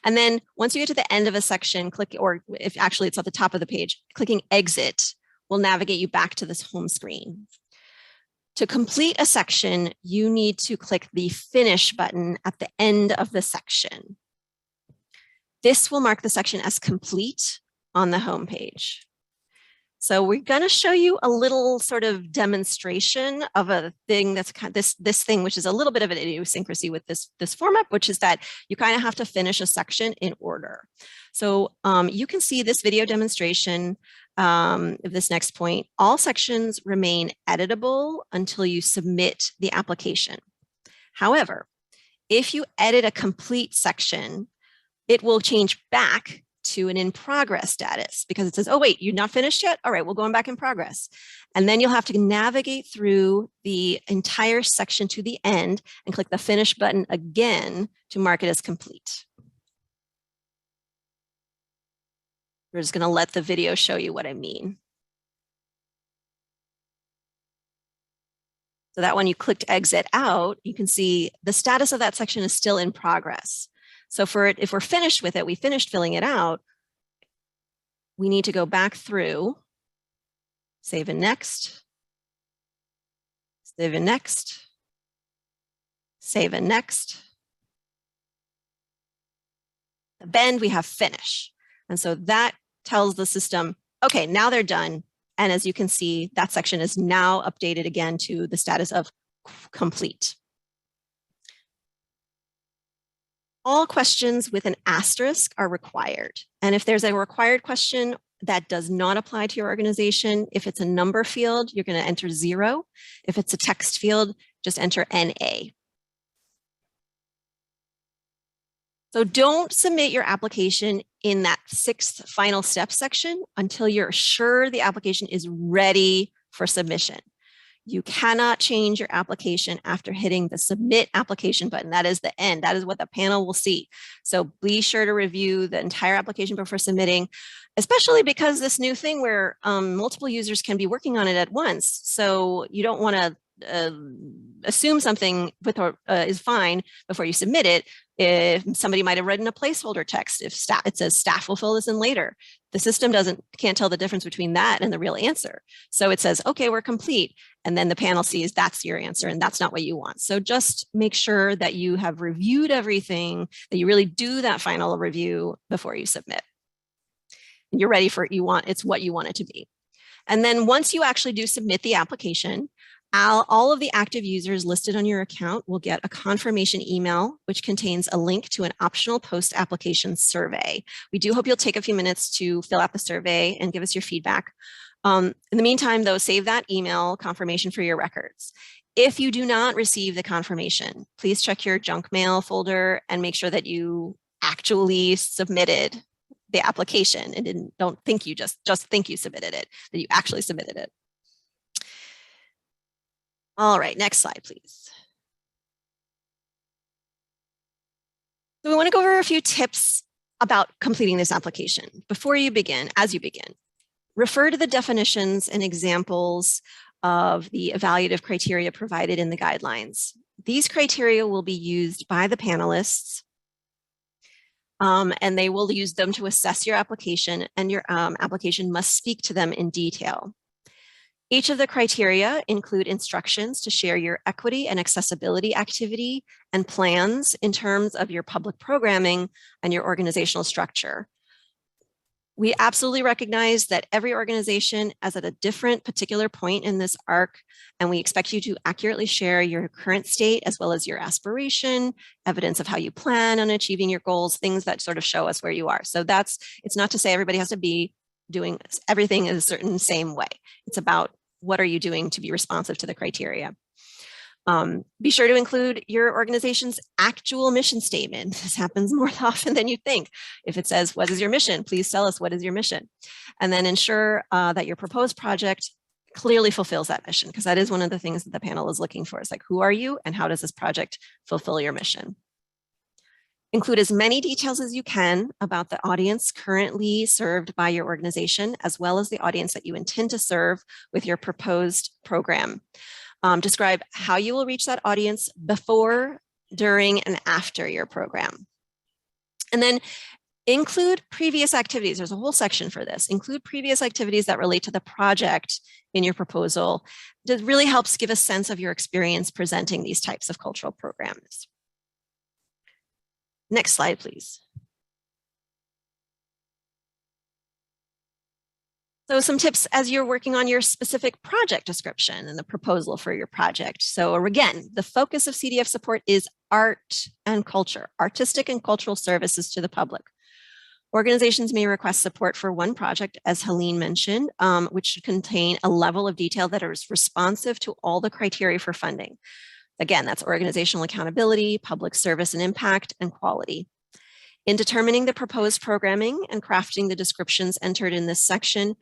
Speaker 4: And then once you get to the end of a section, click, or if actually it's at the top of the page, clicking exit will navigate you back to this home screen. To complete a section, you need to click the finish button at the end of the section. This will mark the section as complete on the home page. So we're going to show you a little sort of demonstration of a thing that's kind of this thing, which is a little bit of an idiosyncrasy with this format, which is that you kind of have to finish a section in order. So you can see this video demonstration of this next point. All sections remain editable until you submit the application. However, if you edit a complete section, it will change back to an in progress status because it says, oh, wait, you're not finished yet? All right, we're going back in progress. And then you'll have to navigate through the entire section to the end and click the finish button again to mark it as complete. We're just going to let the video show you what I mean. So that when you clicked exit out, you can see the status of that section is still in progress. So for it, if we're finished with it, we finished filling it out, we need to go back through, save and next, save and next, save and next. Then we have finish. And so that tells the system, okay, now they're done. And as you can see, that section is now updated again to the status of complete. All questions with an asterisk are required. And if there's a required question that does not apply to your organization, if it's a number field, you're going to enter 0. If it's a text field, just enter NA. So don't submit your application in that 6th final step section until you're sure the application is ready for submission. You cannot change your application after hitting the submit application button. That is the end. That is what the panel will see. So be sure to review the entire application before submitting, especially because this new thing where multiple users can be working on it at once. So you don't want to assume something is fine before you submit it. If somebody might have written a placeholder text, if it says staff will fill this in later, the system can't tell the difference between that and the real answer. So it says, okay, we're complete. And then the panel sees that's your answer and that's not what you want. So just make sure that you have reviewed everything, that you really do that final review before you submit. And you're ready for it's what you want it to be. And then once you actually do submit the application, all of the active users listed on your account will get a confirmation email, which contains a link to an optional post-application survey. We do hope you'll take a few minutes to fill out the survey and give us your feedback. In the meantime, though, save that email confirmation for your records. If you do not receive the confirmation, please check your junk mail folder and make sure that you actually submitted the application and don't think you just think you submitted it, that you actually submitted it. All right, next slide, please. So we want to go over a few tips about completing this application. Before you begin, as you begin, refer to the definitions and examples of the evaluative criteria provided in the guidelines. These criteria will be used by the panelists, and they will use them to assess your application, and your application must speak to them in detail. Each of the criteria include instructions to share your equity and accessibility activity and plans in terms of your public programming and your organizational structure. We absolutely recognize that every organization is at a different particular point in this arc, and we expect you to accurately share your current state as well as your aspiration, evidence of how you plan on achieving your goals, things that sort of show us where you are. So it's not to say everybody has to be doing everything in a certain same way. It's about what are you doing to be responsive to the criteria. Be sure to include your organization's actual mission statement. This happens more often than you think. If it says, what is your mission? Please tell us what is your mission. And then ensure that your proposed project clearly fulfills that mission, because that is one of the things that the panel is looking for. It's like, who are you and how does this project fulfill your mission? Include as many details as you can about the audience currently served by your organization, as well as the audience that you intend to serve with your proposed program. Describe how you will reach that audience before, during, and after your program. And then include previous activities. There's a whole section for this. Include previous activities that relate to the project in your proposal. That really helps give a sense of your experience presenting these types of cultural programs. Next slide, please. So some tips as you're working on your specific project description and the proposal for your project. So again, the focus of CDF support is art and culture, artistic and cultural services to the public. Organizations may request support for one project, as Helene mentioned, which should contain a level of detail that is responsive to all the criteria for funding. Again, that's organizational accountability, public service and impact, and quality. In determining the proposed programming and crafting the descriptions entered in this section,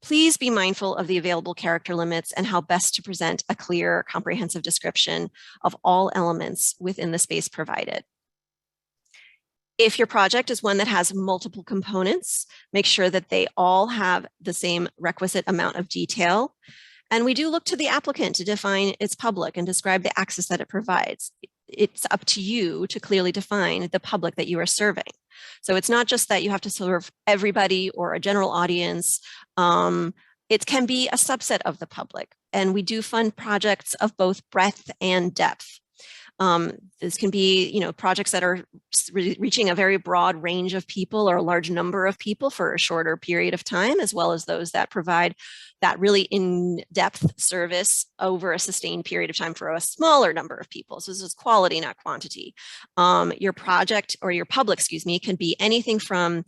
Speaker 4: please be mindful of the available character limits and how best to present a clear, comprehensive description of all elements within the space provided. If your project is one that has multiple components, make sure that they all have the same requisite amount of detail. And we do look to the applicant to define its public and describe the access that it provides. It's up to you to clearly define the public that you are serving. So it's not just that you have to serve everybody or a general audience. It can be a subset of the public. And we do fund projects of both breadth and depth. This can be, projects that are reaching a very broad range of people or a large number of people for a shorter period of time, as well as those that provide that really in-depth service over a sustained period of time for a smaller number of people. So this is quality, not quantity. Your project or your public, can be anything from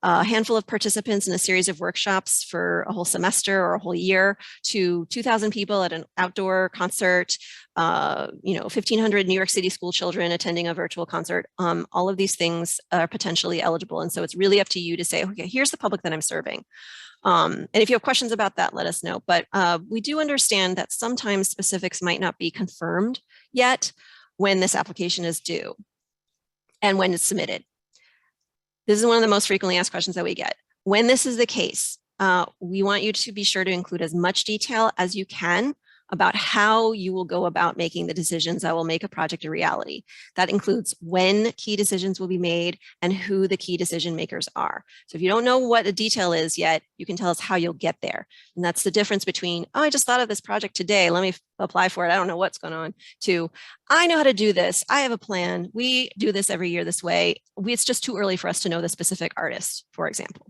Speaker 4: a handful of participants in a series of workshops for a whole semester or a whole year to 2,000 people at an outdoor concert, 1,500 New York City school children attending a virtual concert. All of these things are potentially eligible. And so it's really up to you to say, okay, here's the public that I'm serving. And if you have questions about that, let us know. But we do understand that sometimes specifics might not be confirmed yet when this application is due and when it's submitted. This is one of the most frequently asked questions that we get. When this is the case, we want you to be sure to include as much detail as you can about how you will go about making the decisions that will make a project a reality. That includes when key decisions will be made and who the key decision makers are. So if you don't know what the detail is yet, you can tell us how you'll get there. And that's the difference between, oh, I just thought of this project today, let me apply for it, I don't know what's going on, to, I know how to do this, I have a plan, we do this every year this way. It's just too early for us to know the specific artist, for example.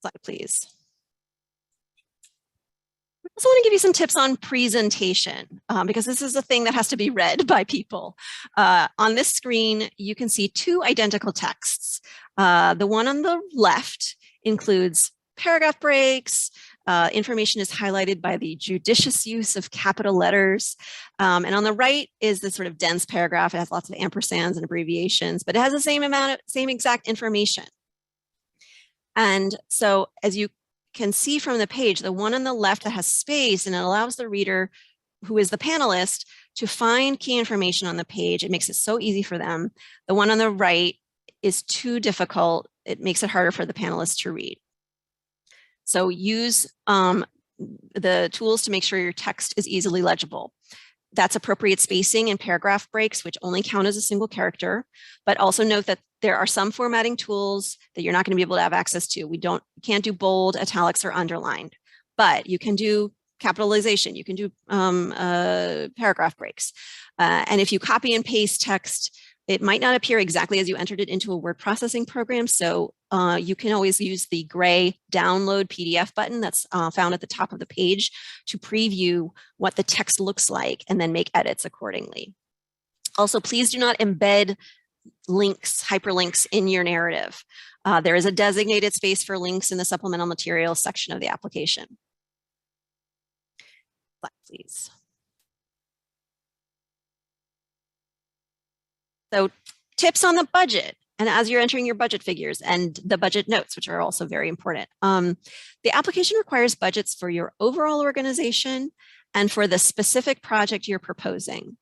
Speaker 4: Slide, please. I also want to give you some tips on presentation, because this is a thing that has to be read by people. On this screen, you can see two identical texts. The one on the left includes paragraph breaks. Information is highlighted by the judicious use of capital letters. And on the right is this sort of dense paragraph. It has lots of ampersands and abbreviations, but it has the same exact information. And so as you can see from the page, the one on the left that has space and it allows the reader, who is the panelist, to find key information on the page. It makes it so easy for them. The one on the right is too difficult. It makes it harder for the panelists to read. So use the tools to make sure your text is easily legible. That's appropriate spacing and paragraph breaks, which only count as a single character. But also note that there are some formatting tools that you're not going to be able to have access to. Can't do bold, italics, or underlined, but you can do capitalization. You can do paragraph breaks. And if you copy and paste text, it might not appear exactly as you entered it into a word processing program. So you can always use the gray download PDF button that's found at the top of the page to preview what the text looks like and then make edits accordingly. Also, please do not embed links, hyperlinks in your narrative. There is a designated space for links in the supplemental materials section of the application. Slide, please. So tips on the budget, and as you're entering your budget figures and the budget notes, which are also very important. The application requires budgets for your overall organization and for the specific project you're proposing.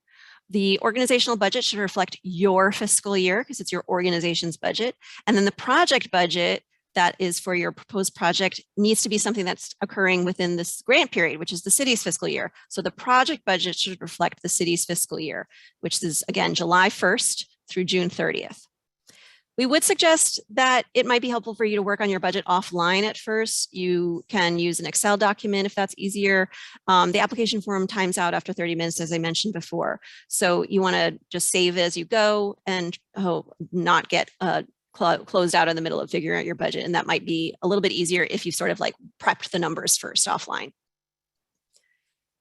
Speaker 4: The organizational budget should reflect your fiscal year because it's your organization's budget. And then the project budget that is for your proposed project needs to be something that's occurring within this grant period, which is the city's fiscal year. So the project budget should reflect the city's fiscal year, which is, again, July 1st through June 30th. We would suggest that it might be helpful for you to work on your budget offline at first. You can use an Excel document if that's easier. The application form times out after 30 minutes, as I mentioned before. So you want to just save as you go and not get closed out in the middle of figuring out your budget. And that might be a little bit easier if you sort of like prepped the numbers first offline.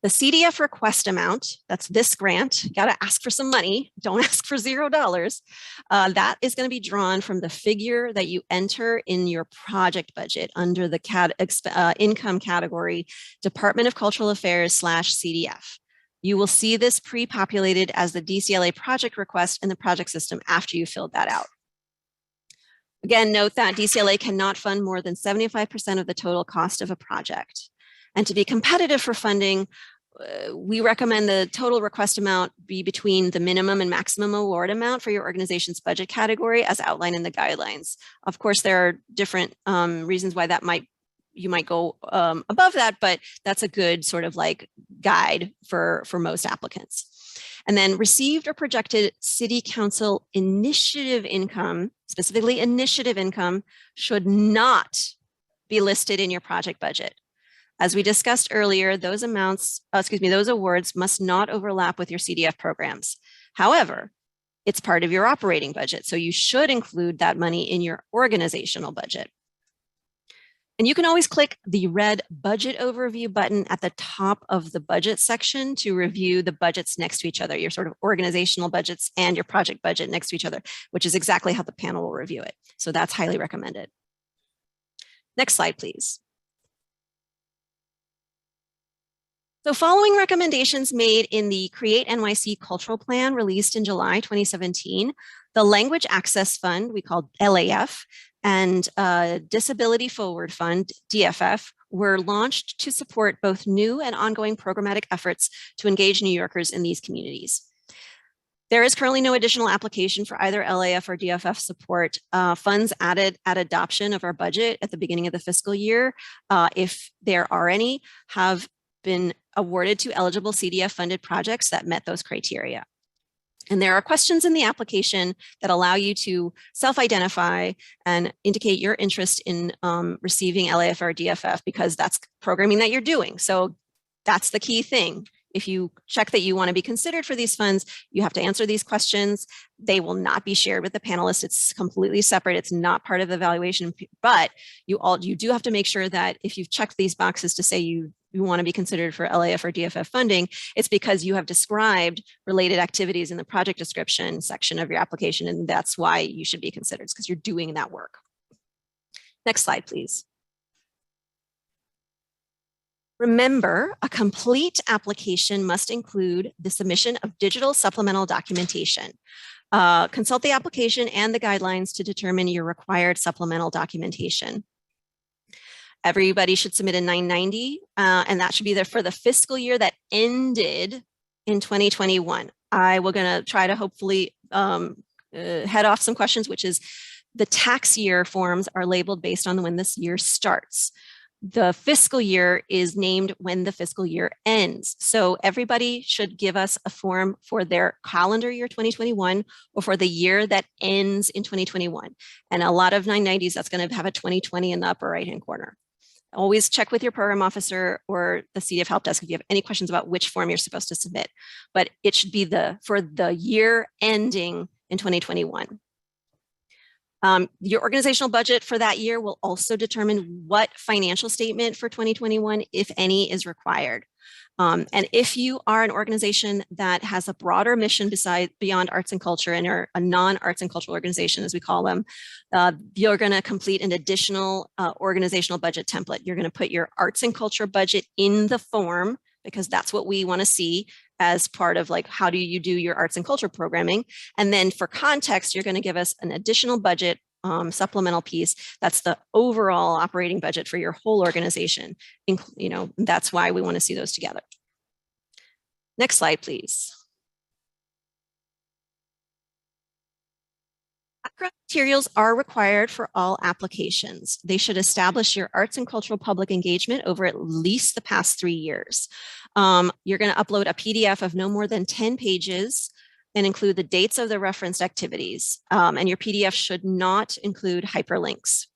Speaker 4: The CDF request amount, that's this grant, got to ask for some money, don't ask for $0. That is going to be drawn from the figure that you enter in your project budget under the income category, Department of Cultural Affairs /CDF. You will see this pre-populated as the DCLA project request in the project system after you filled that out. Again, note that DCLA cannot fund more than 75% of the total cost of a project. And to be competitive for funding, we recommend the total request amount be between the minimum and maximum award amount for your organization's budget category as outlined in the guidelines. Of course, there are different reasons why you might go above that, but that's a good sort of like guide for most applicants. And then received or projected city council initiative income, specifically initiative income, should not be listed in your project budget. As we discussed earlier, those awards must not overlap with your CDF programs. However, it's part of your operating budget, so you should include that money in your organizational budget. And you can always click the red budget overview button at the top of the budget section to review the budgets next to each other, your sort of organizational budgets and your project budget next to each other, which is exactly how the panel will review it. So that's highly recommended. Next slide, please. So following recommendations made in the Create NYC Cultural Plan released in July 2017, the Language Access Fund, we call LAF, and Disability Forward Fund, DFF, were launched to support both new and ongoing programmatic efforts to engage New Yorkers in these communities. There is currently no additional application for either LAF or DFF support. Funds added at adoption of our budget at the beginning of the fiscal year, if there are any, have been awarded to eligible CDF funded projects that met those criteria. And there are questions in the application that allow you to self-identify and indicate your interest in receiving LAF or DFF because that's programming that you're doing. So that's the key thing. If you check that you want to be considered for these funds, you have to answer these questions. They will not be shared with the panelists. It's completely separate. It's not part of the evaluation, but you do have to make sure that if you've checked these boxes to say you want to be considered for LAF or DFF funding, it's because you have described related activities in the project description section of your application, and that's why you should be considered, because you're doing that work. Next slide, please. Remember, a complete application must include the submission of digital supplemental documentation. Consult the application and the guidelines to determine your required supplemental documentation. Everybody should submit a 990, and that should be there for the fiscal year that ended in 2021. We're going to try to hopefully head off some questions, which is the tax year forms are labeled based on when this year starts. The fiscal year is named when the fiscal year ends. So everybody should give us a form for their calendar year 2021 or for the year that ends in 2021. And a lot of 990s, that's going to have a 2020 in the upper right-hand corner. Always check with your program officer or the CDF help desk if you have any questions about which form you're supposed to submit. But it should be for the year ending in 2021. Your organizational budget for that year will also determine what financial statement for 2021, if any, is required. And if you are an organization that has a broader mission beyond arts and culture and are a non-arts and cultural organization, as we call them, you're going to complete an additional organizational budget template. You're going to put your arts and culture budget in the form, because that's what we want to see as part of like, how do you do your arts and culture programming? And then for context, you're going to give us an additional budget supplemental piece. That's the overall operating budget for your whole organization. You know, that's why we want to see those together. Next slide, please. Background materials are required for all applications. They should establish your arts and cultural public engagement over at least the past 3 years. You're going to upload a PDF of no more than 10 pages and include the dates of the referenced activities. And your PDF should not include hyperlinks.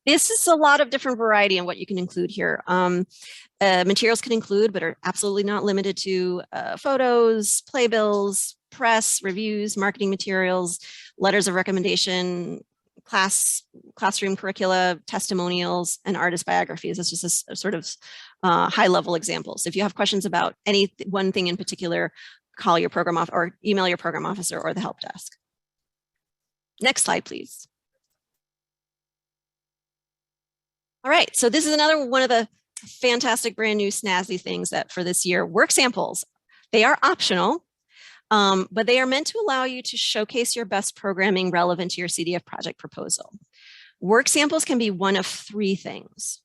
Speaker 4: This is a lot of different variety in what you can include here. Materials can include, but are absolutely not limited to, photos, playbills, press, reviews, marketing materials, letters of recommendation, classroom curricula, testimonials, and artist biographies. It's just a sort of high-level examples. If you have questions about any one thing in particular, call your program officer or email your program officer or the help desk. Next slide, please. All right, so this is another one of the fantastic brand new snazzy things that for this year, work samples. They are optional, but they are meant to allow you to showcase your best programming relevant to your CDF project proposal. Work samples can be one of 3 things.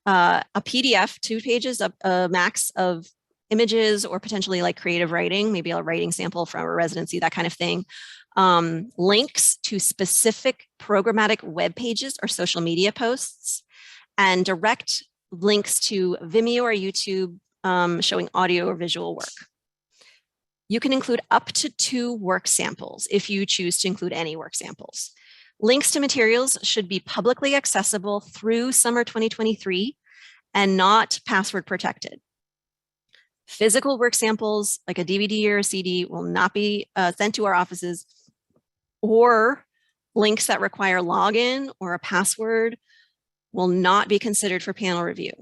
Speaker 4: A PDF, 2 pages, a max of images, or potentially like creative writing, maybe a writing sample from a residency, that kind of thing. Links to specific programmatic web pages or social media posts, and direct links to Vimeo or YouTube showing audio or visual work. You can include up to 2 work samples if you choose to include any work samples. Links to materials should be publicly accessible through summer 2023 and not password protected. Physical work samples like a DVD or a CD will not be sent to our offices, or links that require login or a password will not be considered for panel review.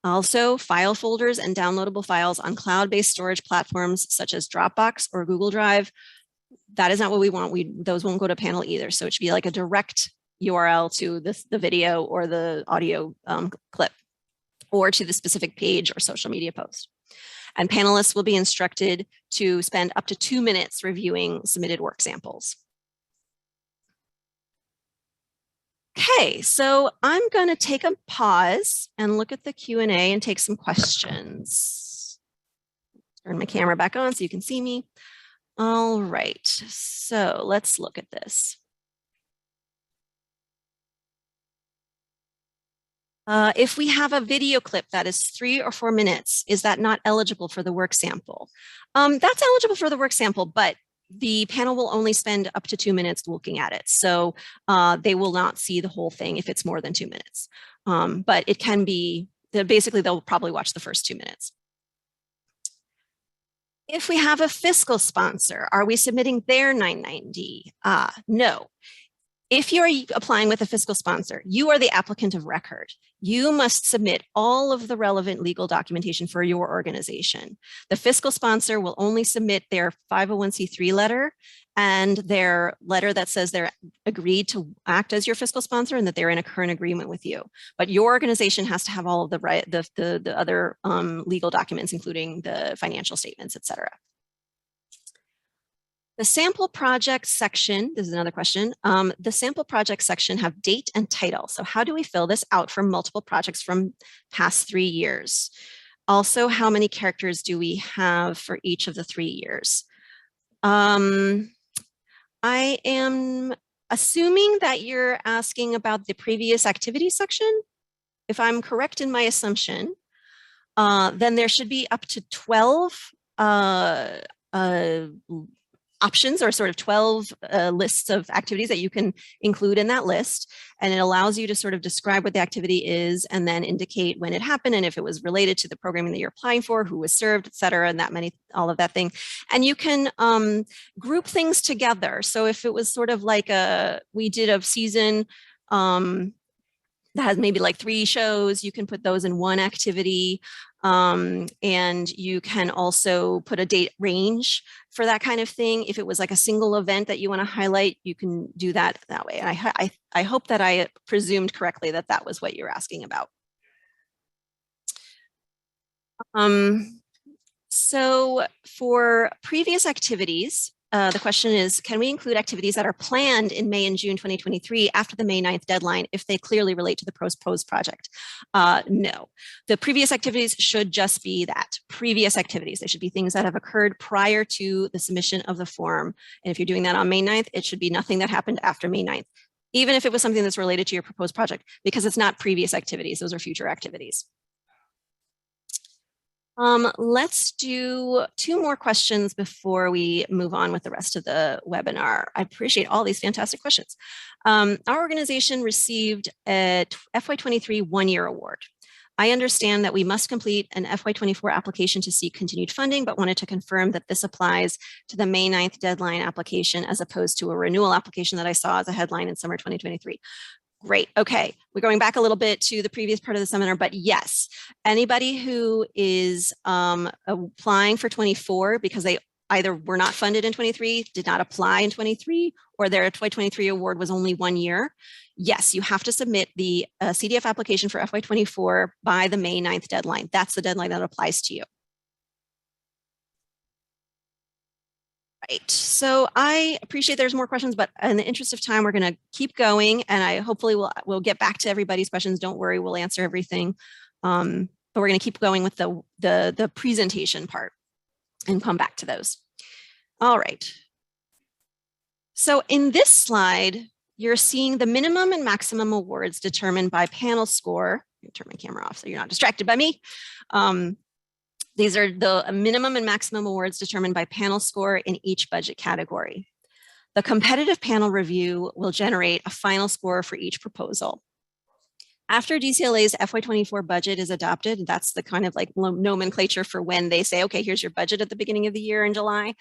Speaker 4: Also, file folders and downloadable files on cloud-based storage platforms such as Dropbox or Google Drive, that is not what we want. Those won't go to panel either. So it should be like a direct URL to the video or the audio clip, or to the specific page or social media post. And panelists will be instructed to spend up to 2 minutes reviewing submitted work samples. Okay, so I'm going to take a pause and look at the Q&A and take some questions. Turn my camera back on so you can see me. All right, so let's look at this. If we have a video clip that is 3 or 4 minutes, is that not eligible for the work sample? That's eligible for the work sample, but the panel will only spend up to 2 minutes looking at it. So they will not see the whole thing if it's more than 2 minutes. But it can be, basically they'll probably watch the first 2 minutes. If we have a fiscal sponsor, are we submitting their 990? No. If you're applying with a fiscal sponsor, you are the applicant of record. You must submit all of the relevant legal documentation for your organization. The fiscal sponsor will only submit their 501c3 letter and their letter that says they're agreed to act as your fiscal sponsor and that they're in a current agreement with you. But your organization has to have all of the other legal documents, including the financial statements, et cetera. The sample project section, this is another question. The sample project section have date and title. So how do we fill this out for multiple projects from past 3 years? Also, how many characters do we have for each of the 3 years? I am assuming that you're asking about the previous activity section. If I'm correct in my assumption, then there should be up to 12 options, or sort of 12 lists of activities that you can include in that list. And it allows you to sort of describe what the activity is and then indicate when it happened and if it was related to the programming that you're applying for, who was served, et cetera, and all of that thing. And you can group things together. So if it was sort of like we did a season that has maybe like 3 shows, you can put those in one activity. And you can also put a date range for that kind of thing. If it was like a single event that you want to highlight, you can do that way. And I hope that I presumed correctly that that was what you're asking about. So for previous activities, the question is, can we include activities that are planned in May and June 2023 after the May 9th deadline if they clearly relate to the proposed project? No. The previous activities should just be that, previous activities. They should be things that have occurred prior to the submission of the form. And if you're doing that on May 9th, it should be nothing that happened after May 9th, even if it was something that's related to your proposed project, because it's not previous activities, those are future activities. Let's do 2 more questions before we move on with the rest of the webinar. I appreciate all these fantastic questions. Our organization received a FY23 one-year award. I understand that we must complete an FY24 application to seek continued funding, but wanted to confirm that this applies to the May 9th deadline application as opposed to a renewal application that I saw as a headline in summer 2023. Great. Okay. We're going back a little bit to the previous part of the seminar, but yes, anybody who is applying for 24 because they either were not funded in 23, did not apply in 23, or their FY23 award was only 1 year, yes, you have to submit the CDF application for FY24 by the May 9th deadline. That's the deadline that applies to you. Right, so I appreciate there's more questions, but in the interest of time, we're going to keep going, and I hopefully we'll get back to everybody's questions. Don't worry, we'll answer everything. But we're going to keep going with the presentation part and come back to those. All right. So in this slide, you're seeing the minimum and maximum awards determined by panel score. Let me turn my camera off so you're not distracted by me. These are the minimum and maximum awards determined by panel score in each budget category. The competitive panel review will generate a final score for each proposal. After DCLA's FY24 budget is adopted, that's the kind of like nomenclature for when they say, okay, here's your budget at the beginning of the year in July.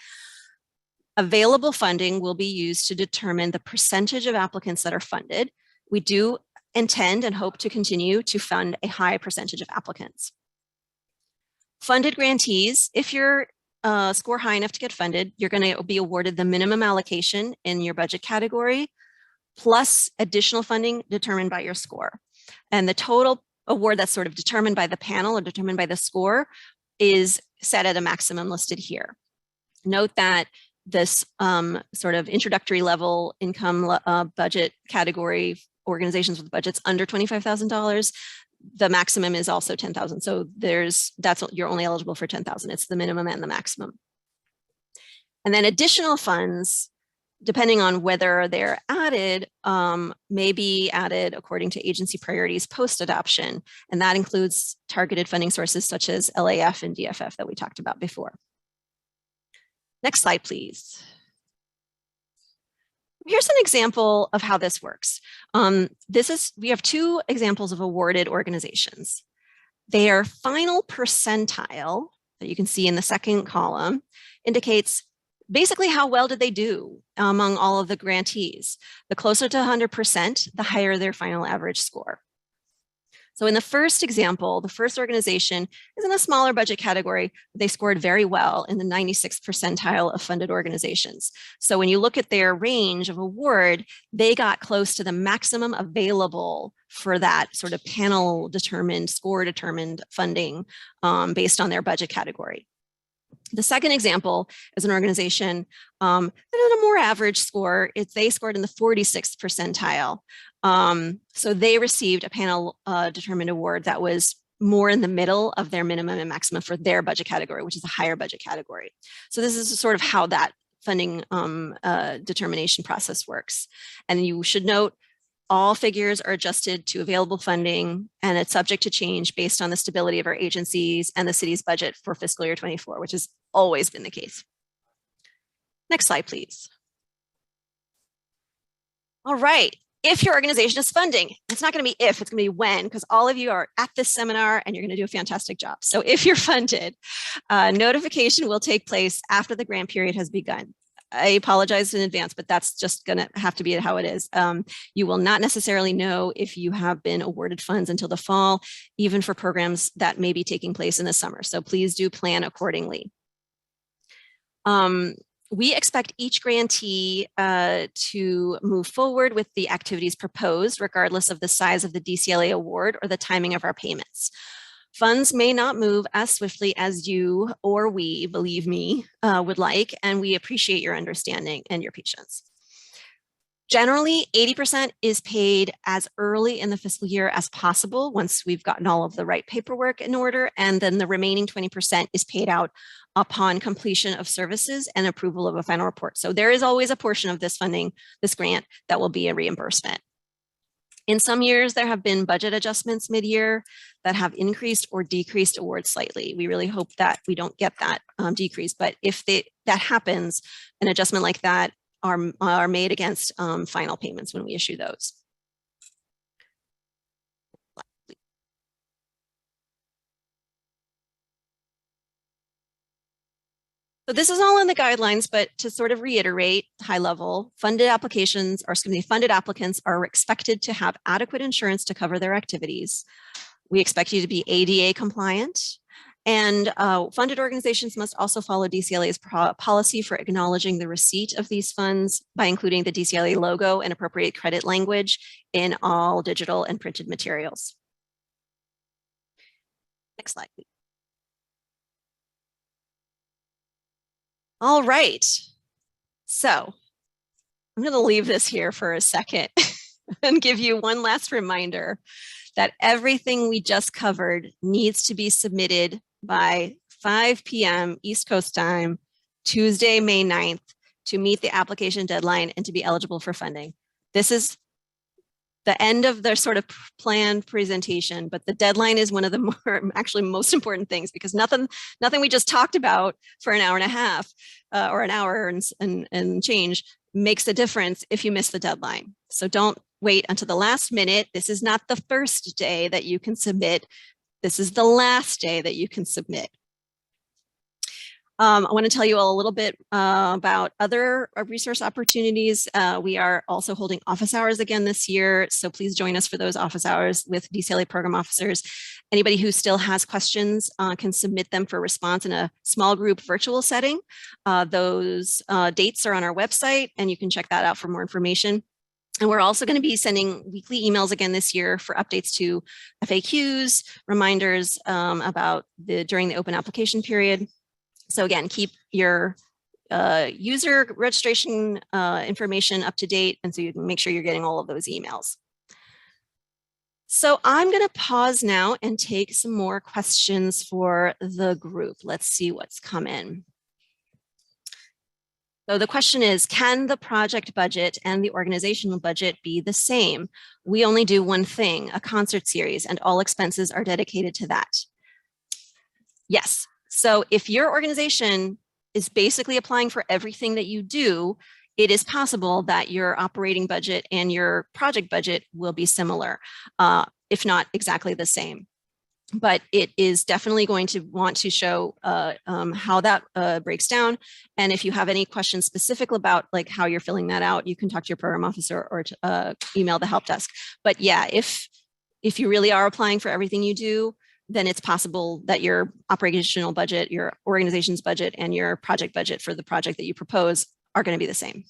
Speaker 4: Available funding will be used to determine the percentage of applicants that are funded. We do intend and hope to continue to fund a high percentage of applicants. Funded grantees, if you're score high enough to get funded, you're going to be awarded the minimum allocation in your budget category, plus additional funding determined by your score. And the total award that's sort of determined by the panel or determined by the score is set at a maximum listed here. Note that this sort of introductory level income budget category, organizations with budgets under $25,000, the maximum is also 10,000. So you're only eligible for 10,000. It's the minimum and the maximum. And then additional funds, depending on whether they're added, may be added according to agency priorities post-adoption. And that includes targeted funding sources such as LAF and DFF that we talked about before. Next slide, please. Here's an example of how this works. We have 2 examples of awarded organizations. Their final percentile that you can see in the second column indicates basically how well did they do among all of the grantees. The closer to 100%, the higher their final average score. So in the first example, the first organization is in a smaller budget category. They scored very well in the 96th percentile of funded organizations. So when you look at their range of award, they got close to the maximum available for that sort of panel determined, score determined funding based on their budget category. The second example is an organization that had a more average score. They scored in the 46th percentile. So they received a panel determined award that was more in the middle of their minimum and maximum for their budget category, which is a higher budget category. So this is sort of how that funding determination process works. And you should note all figures are adjusted to available funding, and it's subject to change based on the stability of our agencies and the city's budget for fiscal year 24, which has always been the case. Next slide, please. All right. If your organization is funding, it's not going to be if, it's going to be when, because all of you are at this seminar and you're going to do a fantastic job. So if you're funded, notification will take place after the grant period has begun. I apologize in advance, but that's just going to have to be how it is. You will not necessarily know if you have been awarded funds until the fall, even for programs that may be taking place in the summer. So please do plan accordingly. We expect each grantee to move forward with the activities proposed, regardless of the size of the DCLA award or the timing of our payments. Funds may not move as swiftly as you or we, believe me, would like, and we appreciate your understanding and your patience. Generally, 80% is paid as early in the fiscal year as possible once we've gotten all of the right paperwork in order, and then the remaining 20% is paid out upon completion of services and approval of a final report. So there is always a portion of this funding, this grant, that will be a reimbursement. In some years, there have been budget adjustments mid-year that have increased or decreased awards slightly. We really hope that we don't get that decrease, but if that happens, an adjustment like that are made against final payments when we issue those. So this is all in the guidelines, but to sort of reiterate high level, funded applicants are expected to have adequate insurance to cover their activities. We expect you to be ADA compliant, and funded organizations must also follow DCLA's policy for acknowledging the receipt of these funds by including the DCLA logo and appropriate credit language in all digital and printed materials. Next slide, please. All right, so I'm going to leave this here for a second and give you one last reminder that everything we just covered needs to be submitted by 5 p.m. East Coast time, Tuesday, May 9th, to meet the application deadline and to be eligible for funding. This is the end of their sort of planned presentation, but the deadline is one of the actually most important things, because nothing we just talked about for an hour and a half or an hour and change makes a difference if you miss the deadline. So don't wait until the last minute. This is not the first day that you can submit. This is the last day that you can submit. I want to tell you all a little bit about other resource opportunities. We are also holding office hours again this year, so please join us for those office hours with DCLA program officers. Anybody who still has questions can submit them for response in a small group virtual setting. Those dates are on our website, and you can check that out for more information. And we're also going to be sending weekly emails again this year for updates to FAQs, reminders about during the open application period. So again, keep your user registration information up to date, and so you can make sure you're getting all of those emails. So I'm going to pause now and take some more questions for the group. Let's see what's come in. So the question is, can the project budget and the organizational budget be the same? We only do one thing, a concert series, and all expenses are dedicated to that. Yes. So if your organization is basically applying for everything that you do, it is possible that your operating budget and your project budget will be similar, if not exactly the same. But it is definitely going to want to show how that breaks down. And if you have any questions specific about like how you're filling that out, you can talk to your program officer or email the help desk. But yeah, if you really are applying for everything you do, then it's possible that your operational budget, your organization's budget, and your project budget for the project that you propose are going to be the same.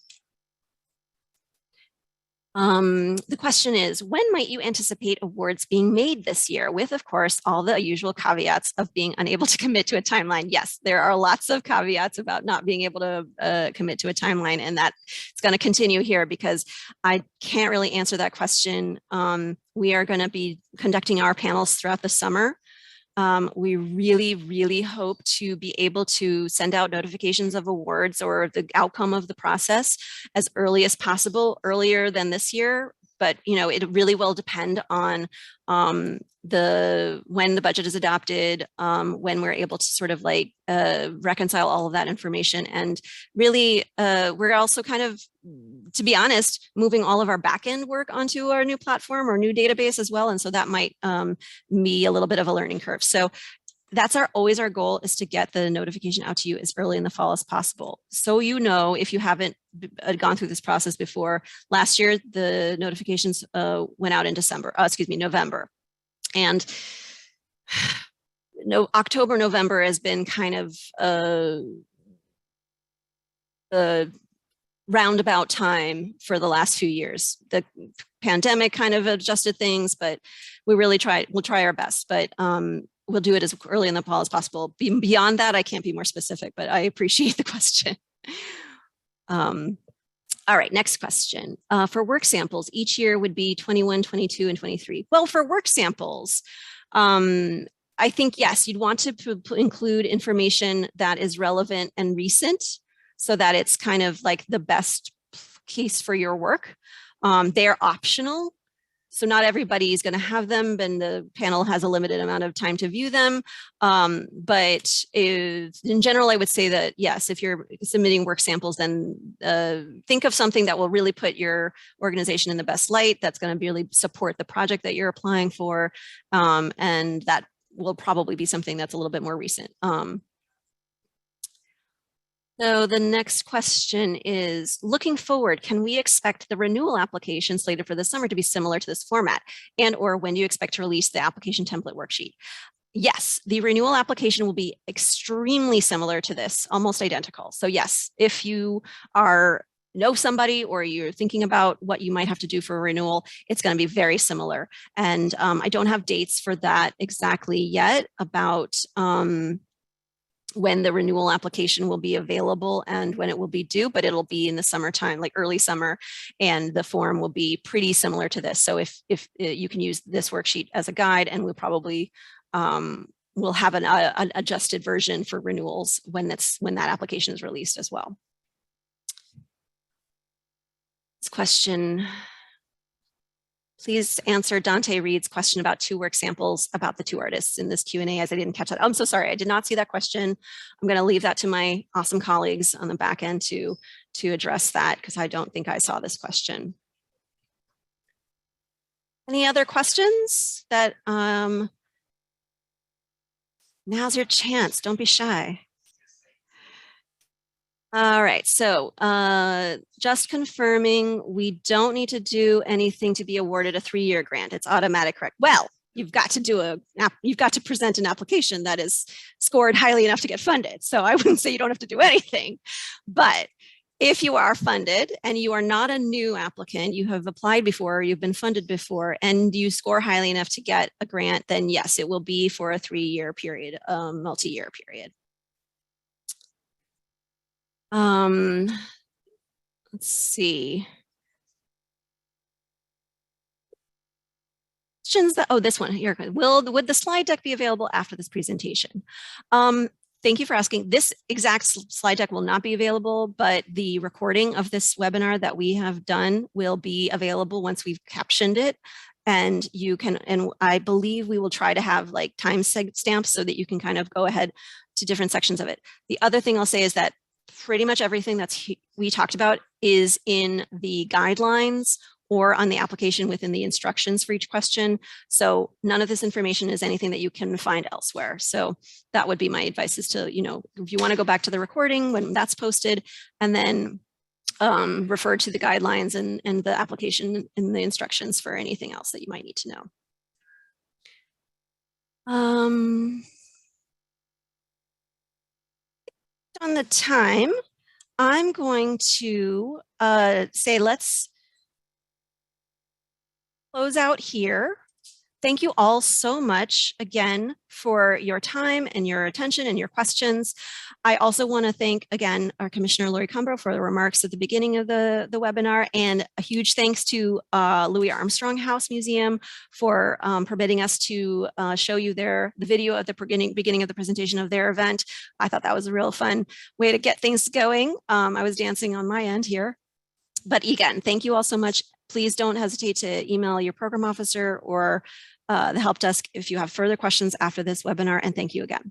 Speaker 4: The question is, when might you anticipate awards being made this year? With, of course, all the usual caveats of being unable to commit to a timeline. Yes, there are lots of caveats about not being able to commit to a timeline, and that it's going to continue here because I can't really answer that question. We are going to be conducting our panels throughout the summer. We really hope to be able to send out notifications of awards or the outcome of the process as early as possible, earlier than this year. But it really will depend on when the budget is adopted, when we're able to sort of like reconcile all of that information. And really, we're also kind of, to be honest, moving all of our backend work onto our new platform or new database as well. And so that might be a little bit of a learning curve. So that's always our goal, is to get the notification out to you as early in the fall as possible. So if you haven't gone through this process before, last year the notifications went out in November. And October, November has been kind of a roundabout time for the last few years. The pandemic kind of adjusted things, but we'll try our best. But we'll do it as early in the fall as possible. Beyond that, I can't be more specific, but I appreciate the question. All right, next question. For work samples, each year would be 21, 22, and 23. Well, for work samples, I think, yes, you'd want to include information that is relevant and recent, so that it's kind of like the best case for your work. They're optional. So not everybody is going to have them, and the panel has a limited amount of time to view them. But in general, I would say that, yes, if you're submitting work samples, then think of something that will really put your organization in the best light, that's going to really support the project that you're applying for. And that will probably be something that's a little bit more recent. So the next question is, looking forward, can we expect the renewal application slated for this summer to be similar to this format? And/or when do you expect to release the application template worksheet? Yes, the renewal application will be extremely similar to this, almost identical. So yes, if you know somebody or you're thinking about what you might have to do for a renewal, it's going to be very similar. And I don't have dates for that exactly yet about when the renewal application will be available and when it will be due, but it'll be in the summertime, like early summer, and the form will be pretty similar to this. So if you can use this worksheet as a guide, and we'll probably we'll have an adjusted version for renewals when that application is released as well. This question, please answer Dante Reed's question about 2 work samples about the 2 artists in this Q&A, as I didn't catch that. I'm so sorry, I did not see that question. I'm going to leave that to my awesome colleagues on the back end to address that, because I don't think I saw this question. Any other questions? Now's your chance, don't be shy. All right, so just confirming, we don't need to do anything to be awarded a 3-year grant. It's automatic, correct? Well, you've got to present an application that is scored highly enough to get funded. So I wouldn't say you don't have to do anything. But if you are funded and you are not a new applicant, you have applied before, or you've been funded before, and you score highly enough to get a grant, then yes, it will be for a 3-year period, multi-year period. Let's see. Questions this one here. Would the slide deck be available after this presentation? Thank you for asking. This exact slide deck will not be available, but the recording of this webinar that we have done will be available once we've captioned it. And you can, and I believe we will try to have like time stamps so that you can kind of go ahead to different sections of it. The other thing I'll say is that pretty much everything we talked about is in the guidelines or on the application within the instructions for each question. So none of this information is anything that you can find elsewhere. So that would be my advice, is to, if you want to go back to the recording when that's posted, and then refer to the guidelines and the application and the instructions for anything else that you might need to know. On the time, I'm going to say let's close out here. Thank you all so much again for your time and your attention and your questions. I also want to thank again our Commissioner Lori Cumbro for the remarks at the beginning of the webinar, and a huge thanks to Louis Armstrong House Museum for permitting us to show you the video at the beginning of the presentation of their event. I thought that was a real fun way to get things going. I was dancing on my end here. But again, thank you all so much. Please don't hesitate to email your program officer or the help desk if you have further questions after this webinar, and thank you again.